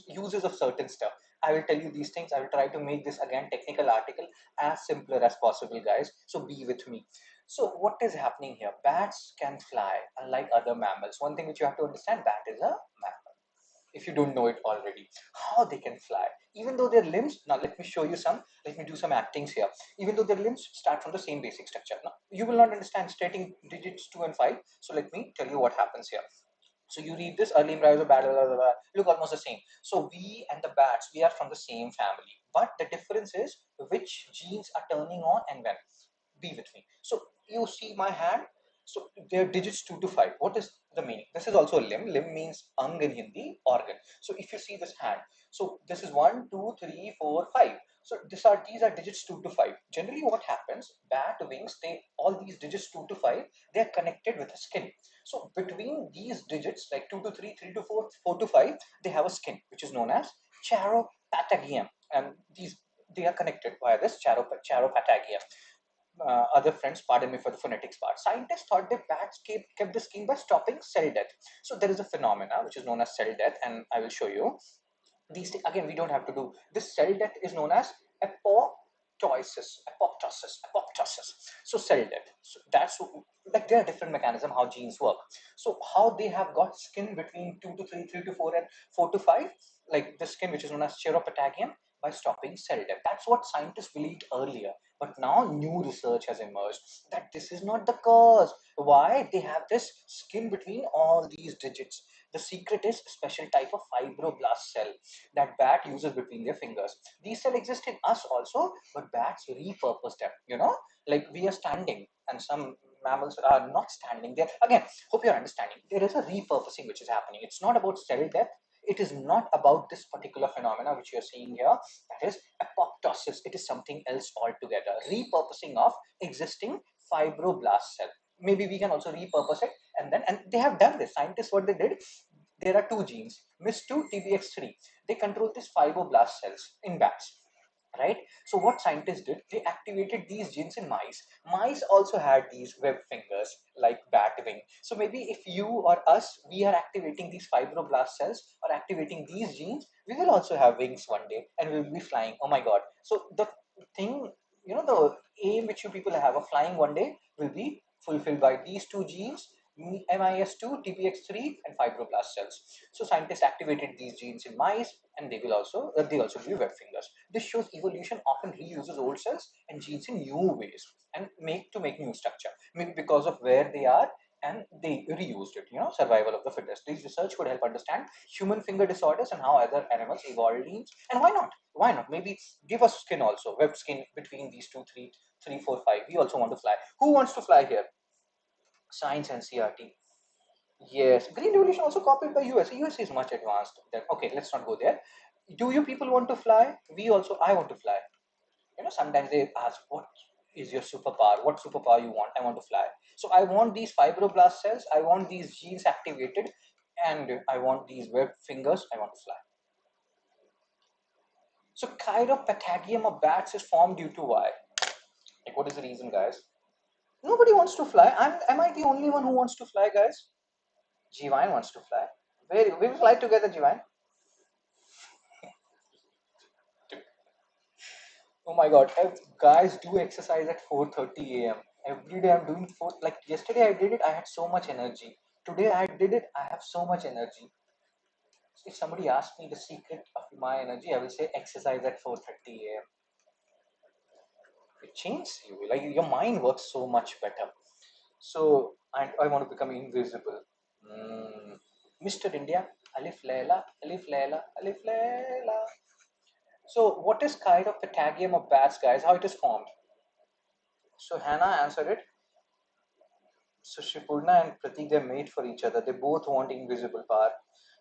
uses of certain stuff. I will tell you these things. I will try to make this again technical article as simpler as possible, guys. So be with me. So what is happening here? Bats can fly unlike other mammals. One thing which you have to understand: bat is a mammal. If you don't know it already, how they can fly, even though their limbs, now let me show you some, let me do some actings here. Even though their limbs start from the same basic structure, now you will not understand stating digits 2 and 5, so let me tell you what happens here. So you read this early embryos of bat, blah, blah, blah, look almost the same. So we and the bats, we are from the same family, but the difference is which genes are turning on and when. Be with me. So you see my hand. So there are digits 2 to 5. What is the meaning? This is also a limb. Limb means ang in Hindi, organ. So if you see this hand, so this is 1, 2, 3, 4, 5. So these are digits 2 to 5. Generally, what happens? Bat wings, they all these digits 2 to 5, they are connected with a skin. So between these digits, like 2 to 3, 3 to 4, 4 to 5, they have a skin which is known as charopatagium, and these they are connected via this charopatagium. Other friends, pardon me for the phonetics part. Scientists thought that bats kept the skin by stopping cell death. So there is a phenomena which is known as cell death, and I will show you. These again, we don't have to do this. Cell death is known as apoptosis. So cell death. So that's like there are different mechanism how genes work. So how they have got skin between 2 to 3, 3 to 4, and 4 to 5, like the skin which is known as cheropatagium, by stopping cell death. That's what scientists believed earlier. But now new research has emerged that this is not the cause. Why? They have this skin between all these digits. The secret is a special type of fibroblast cell that bat uses between their fingers. These cells exist in us also, but bats repurpose them. Like we are standing, and some mammals are not standing. There again, hope you're understanding. There is a repurposing which is happening. It's not about cell death. It is not about this particular phenomena which you're seeing here. That is apoptosis. It is something else altogether. Repurposing of existing fibroblast cell. Maybe we can also repurpose it, and they have done this. Scientists, what they did, there are two genes, MIS2, TBX3. They control these fibroblast cells in bats, right? So what scientists did, they activated these genes in mice. Mice also had these web fingers like bat wing. So maybe if you or us, we are activating these fibroblast cells or activating these genes, we will also have wings one day and we will be flying. Oh my god. So the thing, the aim which you people have of flying one day will be fulfilled by these two genes, MIS2, TPX3, and fibroblast cells. So scientists activated these genes in mice, and they also give web fingers. This shows evolution often reuses old cells and genes in new ways and make new structure. Maybe because of where they are, and they reused it. Survival of the fittest. This research could help understand human finger disorders and how other animals evolved genes. And why not? Why not? Maybe give us skin also, web skin between these two, three, three, four, five. We also want to fly. Who wants to fly here? Science and CRT. Yes, Green Revolution also copied by US. US is much advanced. Okay, let's not go there. Do you people want to fly? I want to fly. Sometimes they ask, what is your superpower? What superpower you want? I want to fly. So I want these fibroblast cells, I want these genes activated, and I want these webbed fingers, I want to fly. So chiropatagium of bats is formed due to why? Like, what is the reason, guys? Nobody wants to fly. Am I the only one who wants to fly, guys? Jivine wants to fly. We'll fly together, Jivine. Oh my god, guys, do exercise at 4:30 a.m. Every day I'm doing four. Like yesterday I did it, I had so much energy. Today I did it, I have so much energy. If somebody asks me the secret of my energy, I will say exercise at 4:30 a.m. It changes you. Like your mind works so much better. So I want to become invisible. Mr. India, Alif Layla, Alif Layla, Alif Layla. So what is chiropatagium of bats, guys? How it is formed? So Hannah answered it. So Shipurna and Pratik, they're made for each other. They both want invisible power.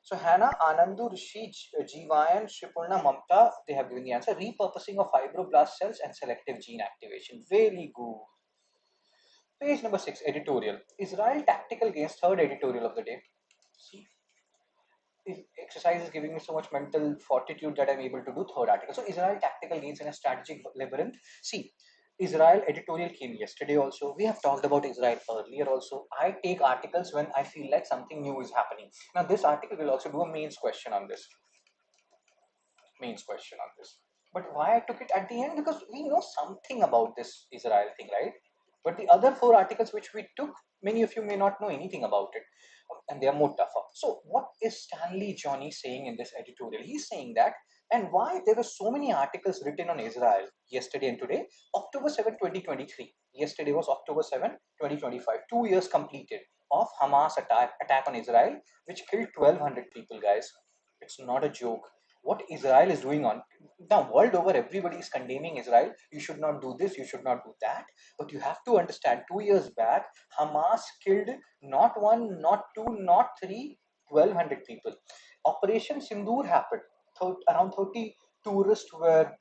So Hannah, Anandu, Rishi, Jivayan, Shipurna, Mamta, they have given the answer. Repurposing of fibroblast cells and selective gene activation. Very good. Page number 6, editorial. Israel tactical gains, third editorial of the day. See, exercise is giving me so much mental fortitude that I'm able to do third article. So Israel tactical gains in a strategic labyrinth. See, Israel editorial came yesterday also. We have talked about Israel earlier also. I take articles when I feel like something new is happening. Now this article will also do a mains question on this. But why I took it at the end? Because we know something about this Israel thing, right? But the other four articles which we took, many of you may not know anything about it, and they are more tougher. So, what is Stanley Johnny saying in this editorial? He's saying that, and why there were so many articles written on Israel yesterday and today. October 7, 2023. Yesterday was October 7, 2025. 2 years completed of Hamas attack on Israel, which killed 1,200 people, guys. It's not a joke. What Israel is doing on now, world over, everybody is condemning Israel. You should not do this, you should not do that. But you have to understand, 2 years back, Hamas killed not one, not two, not three, 1,200 people. Operation Sindoor happened. Around 30 tourists were,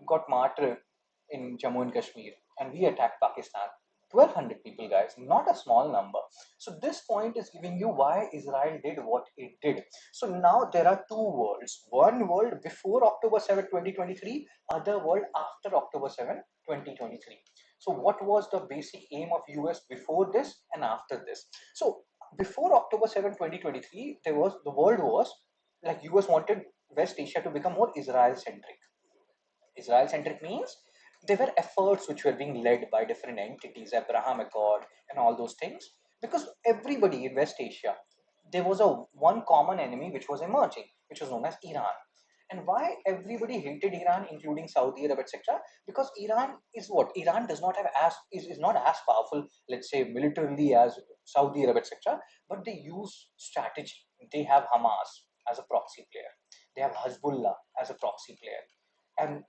got martyred in Jammu and Kashmir, and we attacked Pakistan. 1,200 people, guys, not a small number. So this point is giving you why Israel did what it did. So now there are two worlds. One world before October 7, 2023, other world after October 7, 2023. So what was the basic aim of US before this and after this? So before October 7, 2023, the world was like US wanted West Asia to become more Israel centric. Israel centric means there were efforts which were being led by different entities, Abraham Accord, and all those things, because everybody in West Asia, there was a one common enemy which was emerging, which was known as Iran. And why everybody hated Iran, including Saudi Arabia, etc.? Because Iran is what? Iran does not have is not as powerful, let's say, militarily as Saudi Arabia, etc. But they use strategy. They have Hamas as a proxy player. They have Hezbollah as a proxy player, and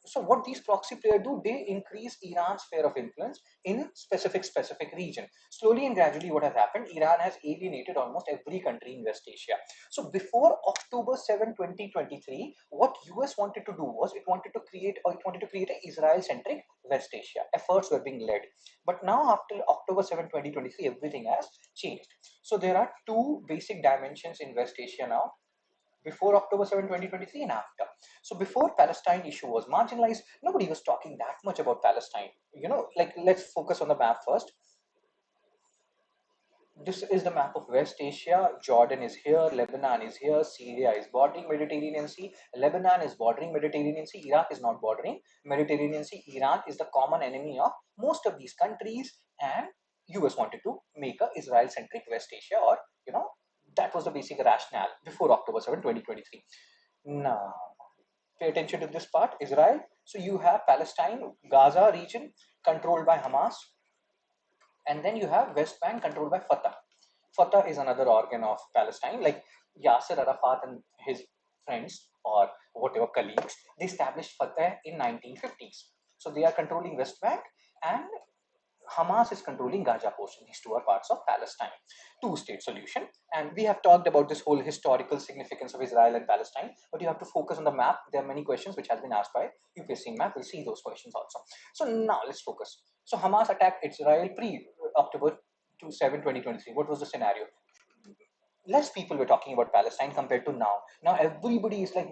so what these proxy players do, they increase Iran's sphere of influence in specific region. Slowly and gradually, what has happened, Iran has alienated almost every country in West Asia. So before October 7, 2023, what US wanted to do was it wanted to create an Israel centric West Asia. Efforts were being led, but now after October 7, 2023, everything has changed. So there are two basic dimensions in West Asia now, before October 7, 2023 and after. So before, Palestine issue was marginalized. Nobody was talking that much about Palestine. Like, let's focus on the map first. This is the map of West Asia. Jordan is here, Lebanon is here, Syria is bordering Mediterranean Sea, Lebanon is bordering Mediterranean Sea, Iraq is not bordering Mediterranean Sea. Iran is the common enemy of most of these countries, and US wanted to make a Israel-centric West Asia, or that was the basic rationale before October 7, 2023. Now, pay attention to this part, Israel. So you have Palestine, Gaza region controlled by Hamas, and then you have West Bank controlled by Fatah. Fatah is another organ of Palestine, like Yasser Arafat and his friends or whatever colleagues, they established Fatah in 1950s. So they are controlling West Bank, and Hamas is controlling Gaza portion. These two are parts of Palestine. Two-state solution. And we have talked about this whole historical significance of Israel and Palestine, but you have to focus on the map. There are many questions which has been asked by UPSC map. We'll see those questions also. So now let's focus. So Hamas attacked Israel pre-October 7, 2023. What was the scenario? Less people were talking about Palestine compared to now. Now everybody is like,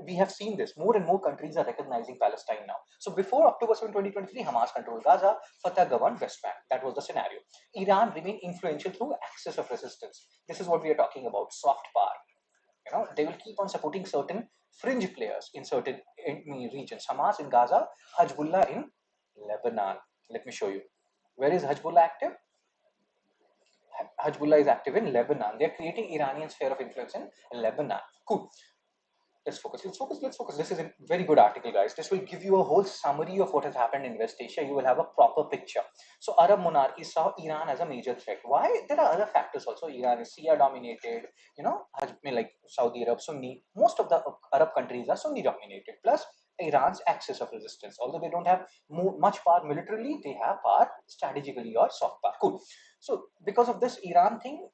we have seen this. More and more countries are recognizing Palestine now. So before October 7, 2023, Hamas controlled Gaza, Fatah governed West Bank. That was the scenario. Iran remained influential through axis of resistance. This is what we are talking about, soft power. They will keep on supporting certain fringe players in certain enemy regions. Hamas in Gaza, Hezbollah in Lebanon. Let me show you. Where is Hezbollah active? Hezbollah is active in Lebanon. They're creating Iranian sphere of influence in Lebanon. Cool. Let's focus. This is a very good article, guys. This will give you a whole summary of what has happened in West Asia. You will have a proper picture. So Arab monarchies saw Iran as a major threat. Why? There are other factors also. Iran is Shia dominated, like Saudi Arab, Sunni. Most of the Arab countries are Sunni dominated. Plus Iran's axis of resistance. Although they don't have much power militarily, they have power strategically or soft power. Cool. So because of this Iran thing,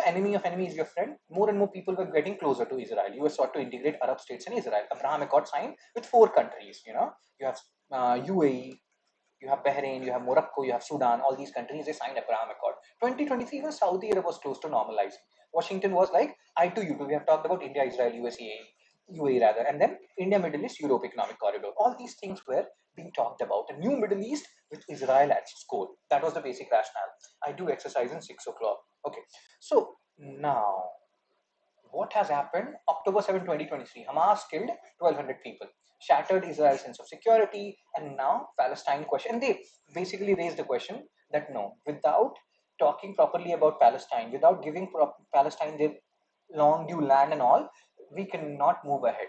enemy of enemy is your friend. More and more people were getting closer to Israel. US sought to integrate Arab states in Israel. Abraham Accord signed with 4 countries. You have UAE, you have Bahrain, you have Morocco, you have Sudan. All these countries, they signed Abraham Accord. 2023, even Saudi Arabia was close to normalizing. Washington was like I to you. We have talked about India, Israel, USA, UAE rather, and then India, Middle East, Europe Economic Corridor. All these things were being talked about. A new Middle East with Israel at its core. That was the basic rationale. I do exercise in 6 o'clock. Okay. So now, what has happened? October 7, 2023, Hamas killed 1,200 people, shattered Israel's sense of security, and now Palestine question. And they basically raised the question that no, without talking properly about Palestine, without giving Palestine their long due land and all, we cannot move ahead.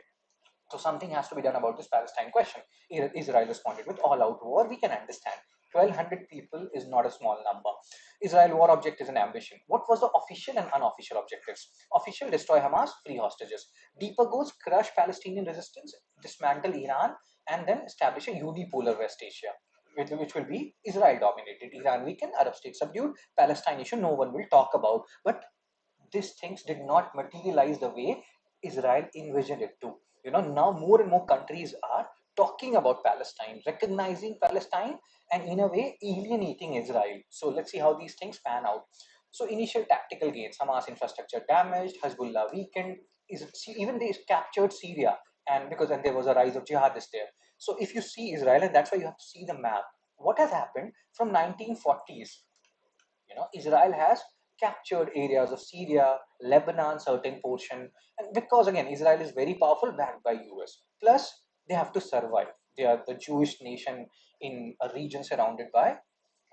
So something has to be done about this Palestine question. Israel responded with all-out war. We can understand. 1,200 people is not a small number. Israel war objective and ambition. What was the official and unofficial objectives? Official, destroy Hamas, free hostages. Deeper goals, crush Palestinian resistance, dismantle Iran, and then establish a unipolar West Asia, which will be Israel dominated. Iran weakened, Arab states subdued, Palestine issue no one will talk about. But these things did not materialize the way Israel envisioned it to. Now more and more countries are talking about Palestine, recognizing Palestine, and in a way alienating Israel. So let's see how these things pan out. So initial tactical gains: Hamas infrastructure damaged, Hezbollah weakened, even they captured Syria, and there was a rise of jihadists there. So if you see Israel, and that's why you have to see the map, what has happened from 1940s, Israel has captured areas of Syria, Lebanon, certain portion, and because again Israel is very powerful, backed by US. Plus they have to survive. They are the Jewish nation in a region surrounded by.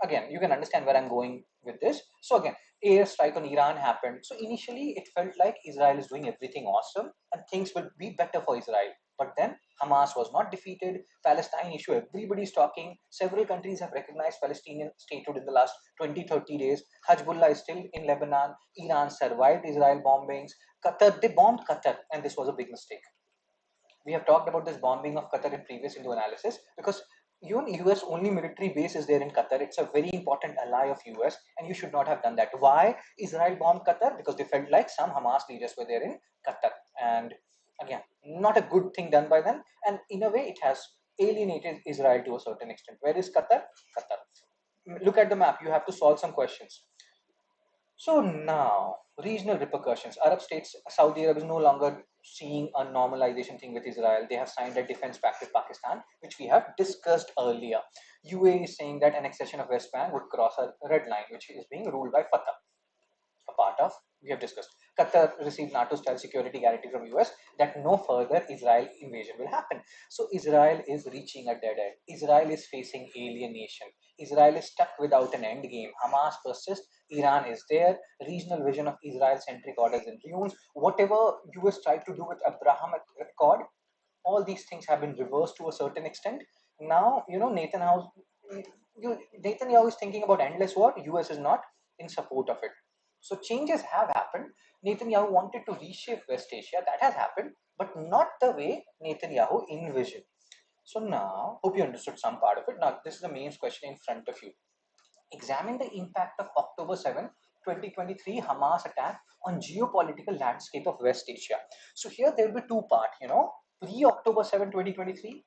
Again, you can understand where I'm going with this. So again, air strike on Iran happened. So initially it felt like Israel is doing everything awesome and things will be better for Israel. But then Hamas was not defeated. Palestine issue, everybody's talking. Several countries have recognized Palestinian statehood in the last 20, 30 days. Hezbollah is still in Lebanon. Iran survived Israel bombings. Qatar, they bombed Qatar, and this was a big mistake. We have talked about this bombing of Qatar in previous Indo analysis because even US only military base is there in Qatar. It's a very important ally of US, and you should not have done that. Why Israel bombed Qatar? Because they felt like some Hamas leaders were there in Qatar, and again, not a good thing done by them. And in a way, it has alienated Israel to a certain extent. Where is Qatar? Qatar. Look at the map. You have to solve some questions. So now, regional repercussions. Arab states, Saudi Arabia is no longer seeing a normalization thing with Israel. They have signed a defense pact with Pakistan, which we have discussed earlier. UAE is saying that annexation of West Bank would cross a red line, which is being ruled by Fatah. A part of, we have discussed. Qatar received NATO-style security guarantee from US that no further Israel invasion will happen. So Israel is reaching a dead end. Israel is facing alienation. Israel is stuck without an end game. Hamas persists. Iran is there. Regional vision of Israel-centric orders in ruins. Whatever US tried to do with Abraham Accord, all these things have been reversed to a certain extent. Now, Netanyahu is thinking about endless war. US is not in support of it. So changes have happened. Netanyahu wanted to reshape West Asia. That has happened, but not the way Netanyahu envisioned. So now, hope you understood some part of it. Now, this is the main question in front of you. Examine the impact of October 7, 2023 Hamas attack on geopolitical landscape of West Asia. So here there will be two part, pre-October 7, 2023,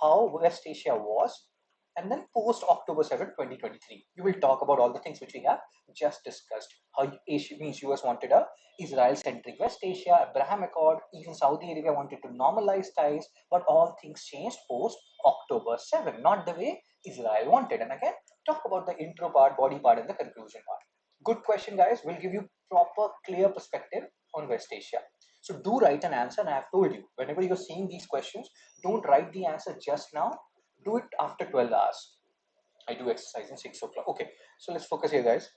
how West Asia was, and then post-October 7, 2023. You will talk about all the things which we have just discussed. How Asia means US wanted a Israel-centric West Asia, Abraham Accord, even Saudi Arabia wanted to normalize ties, but all things changed post-October 7, not the way Israel wanted. And again, talk about the intro part, body part, and the conclusion part. Good question, guys. Will give you proper, clear perspective on West Asia. So do write an answer, and I have told you, whenever you're seeing these questions, don't write the answer just now. Do it after 12 hours. I do exercise in 6 o'clock. Okay, so let's focus here, guys.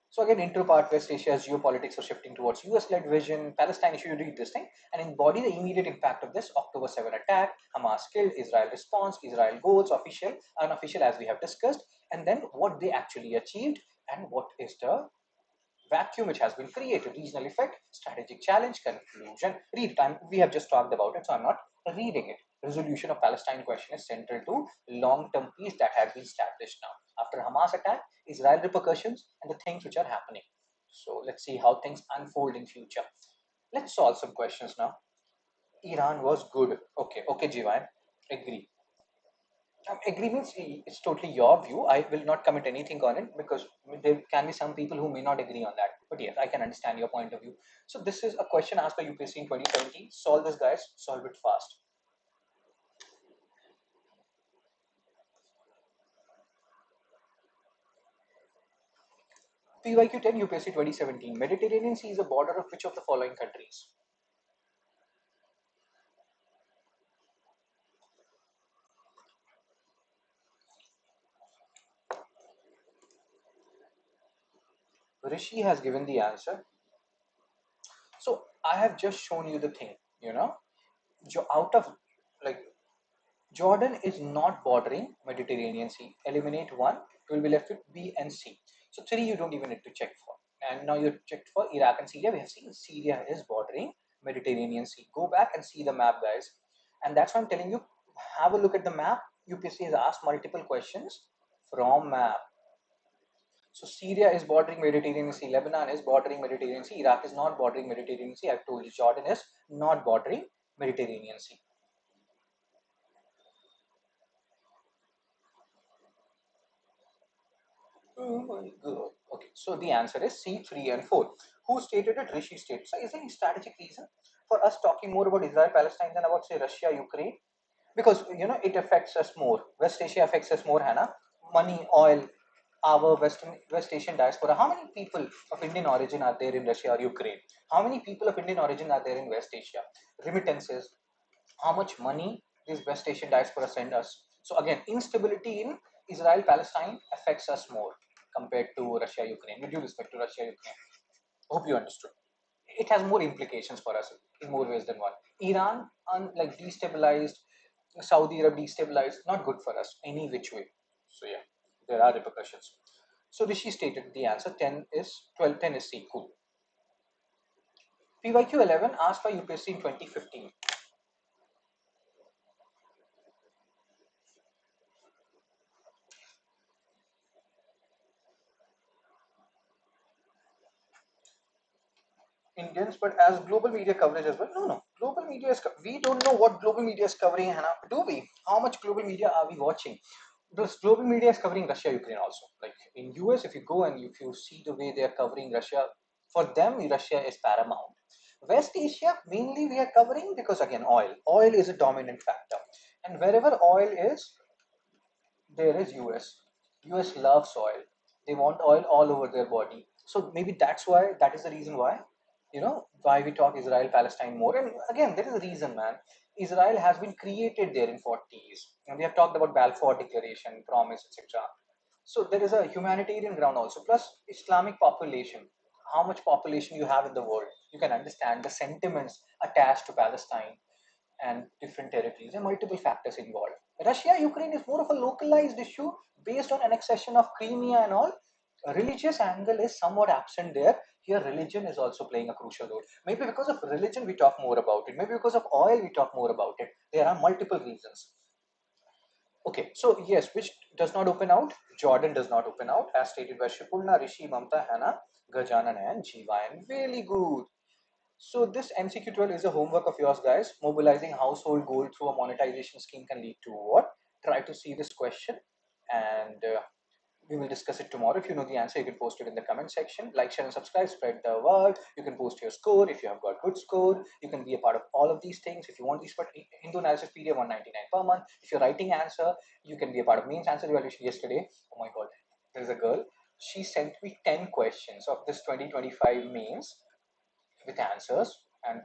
So again, intro part, West Asia's geopolitics are shifting towards US-led vision, Palestine issue, you read this thing, and embody the immediate impact of this October 7 attack, Hamas killed, Israel response, Israel goals, official, unofficial, as we have discussed, and then what they actually achieved, and what is the vacuum which has been created, regional effect, strategic challenge, conclusion. Read time, we have just talked about it, so I'm not reading it. Resolution of Palestine question is central to long-term peace that has been established now. After Hamas attack, Israel repercussions, and the things which are happening. So let's see how things unfold in future. Let's solve some questions now. Iran was good. Okay, Jivan, agree. Agree means it's totally your view. I will not comment anything on it because there can be some people who may not agree on that. But yes, I can understand your point of view. So this is a question asked by UPSC in 2020. Solve this, guys. Solve it fast. PYQ 10 UPSC 2017. Mediterranean Sea is a border of which of the following countries? Rishi has given the answer. So I have just shown you the thing, out of like Jordan is not bordering Mediterranean Sea. Eliminate one, it will be left with B and C. So three you don't even need to check for. And now you're checked for Iraq and Syria. We have seen Syria is bordering Mediterranean Sea. Go back and see the map, guys. And that's why I'm telling you, have a look at the map. UPSC has asked multiple questions from map. So Syria is bordering Mediterranean Sea, Lebanon is bordering Mediterranean Sea, Iraq is not bordering Mediterranean Sea. I've told you Jordan is not bordering Mediterranean Sea. Oh my god. Okay, so the answer is C, 3 and 4. Who stated it? Rishi stated. So is there any strategic reason for us talking more about Israel, Palestine than about say Russia, Ukraine? Because it affects us more. West Asia affects us more, Hannah. Money, oil, our West Asian diaspora. How many people of Indian origin are there in Russia or Ukraine? How many people of Indian origin are there in West Asia? Remittances, how much money these West Asian diaspora send us. So again, instability in Israel Palestine affects us more compared to Russia Ukraine. With due respect to Russia Ukraine, hope you understood. It has more implications for us in more ways than one. Iran, like destabilized, Saudi Arabia destabilized, not good for us any which way. So yeah, there are repercussions. So Rishi stated the answer 10 is 12, 10 is C. Cool. PYQ 11 asked by UPSC in 2015. Indians, but as global media coverage as well. No. Global media is. We don't know what global media is covering, Hannah. Do we? How much global media are we watching? This global media is covering Russia, Ukraine also. Like in US, if you go and if you see the way they are covering Russia, for them Russia is paramount. West Asia mainly we are covering because again oil. Oil is a dominant factor, and wherever oil is, there is US. US loves oil. They want oil all over their body. So maybe that's why, that is the reason why, why we talk Israel, Palestine more. And again, there is a reason, man. Israel has been created there in 40s. And we have talked about Balfour Declaration, promise, etc. So there is a humanitarian ground also. Plus Islamic population. How much population you have in the world. You can understand the sentiments attached to Palestine and different territories and multiple factors involved. Russia Ukraine is more of a localized issue based on annexation of Crimea and all. A religious angle is somewhat absent there. Here, religion is also playing a crucial role. Maybe because of religion, we talk more about it. Maybe because of oil, we talk more about it. There are multiple reasons. Okay, so yes, which does not open out? Jordan does not open out, as stated by Shipurna, Rishi, Mamta, Hannah, Gajanan, and Jiva. And really good. So this MCQ 12 is a homework of yours, guys. Mobilizing household gold through a monetization scheme can lead to what? Try to see this question, and we will discuss it tomorrow. If you know the answer, you can post it in the comment section. Like, share, and subscribe. Spread the word. You can post your score if you have got good score. You can be a part of all of these things. If you want these for Hindu analysis PDF, 199 per month. If you're writing answer, you can be a part of mains answer evaluation. Yesterday, oh my god, there's a girl. She sent me 10 questions of this 2025 mains with answers and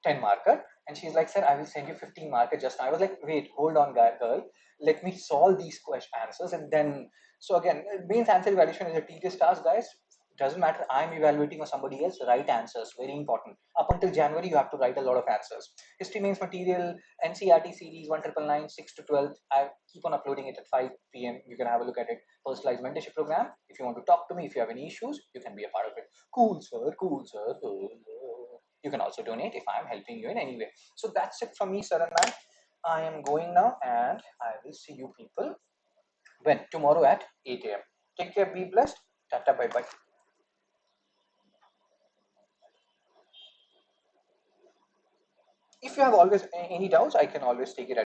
10 marker, and she's like, sir, I will send you 15 marker just now. I was like, wait, hold on, girl, let me solve these question answers, and then, so again, means answer evaluation is a tedious task, guys. Doesn't matter, I'm evaluating or somebody else. Write answers, very important. Up until January you have to write a lot of answers. History mains material, NCRT series 1999 6 to 12, I keep on uploading it at 5 p.m. You can have a look at it. Personalized mentorship program. If you want to talk to me, if you have any issues, you can be a part of it. Cool sir, cool sir. You can also donate if I am helping you in any way. So that's it from me, sir and man. I am going now, and I will see you people when? Tomorrow at 8 a.m. Take care, be blessed. Tata, bye bye. If you have always any doubts, I can always take it at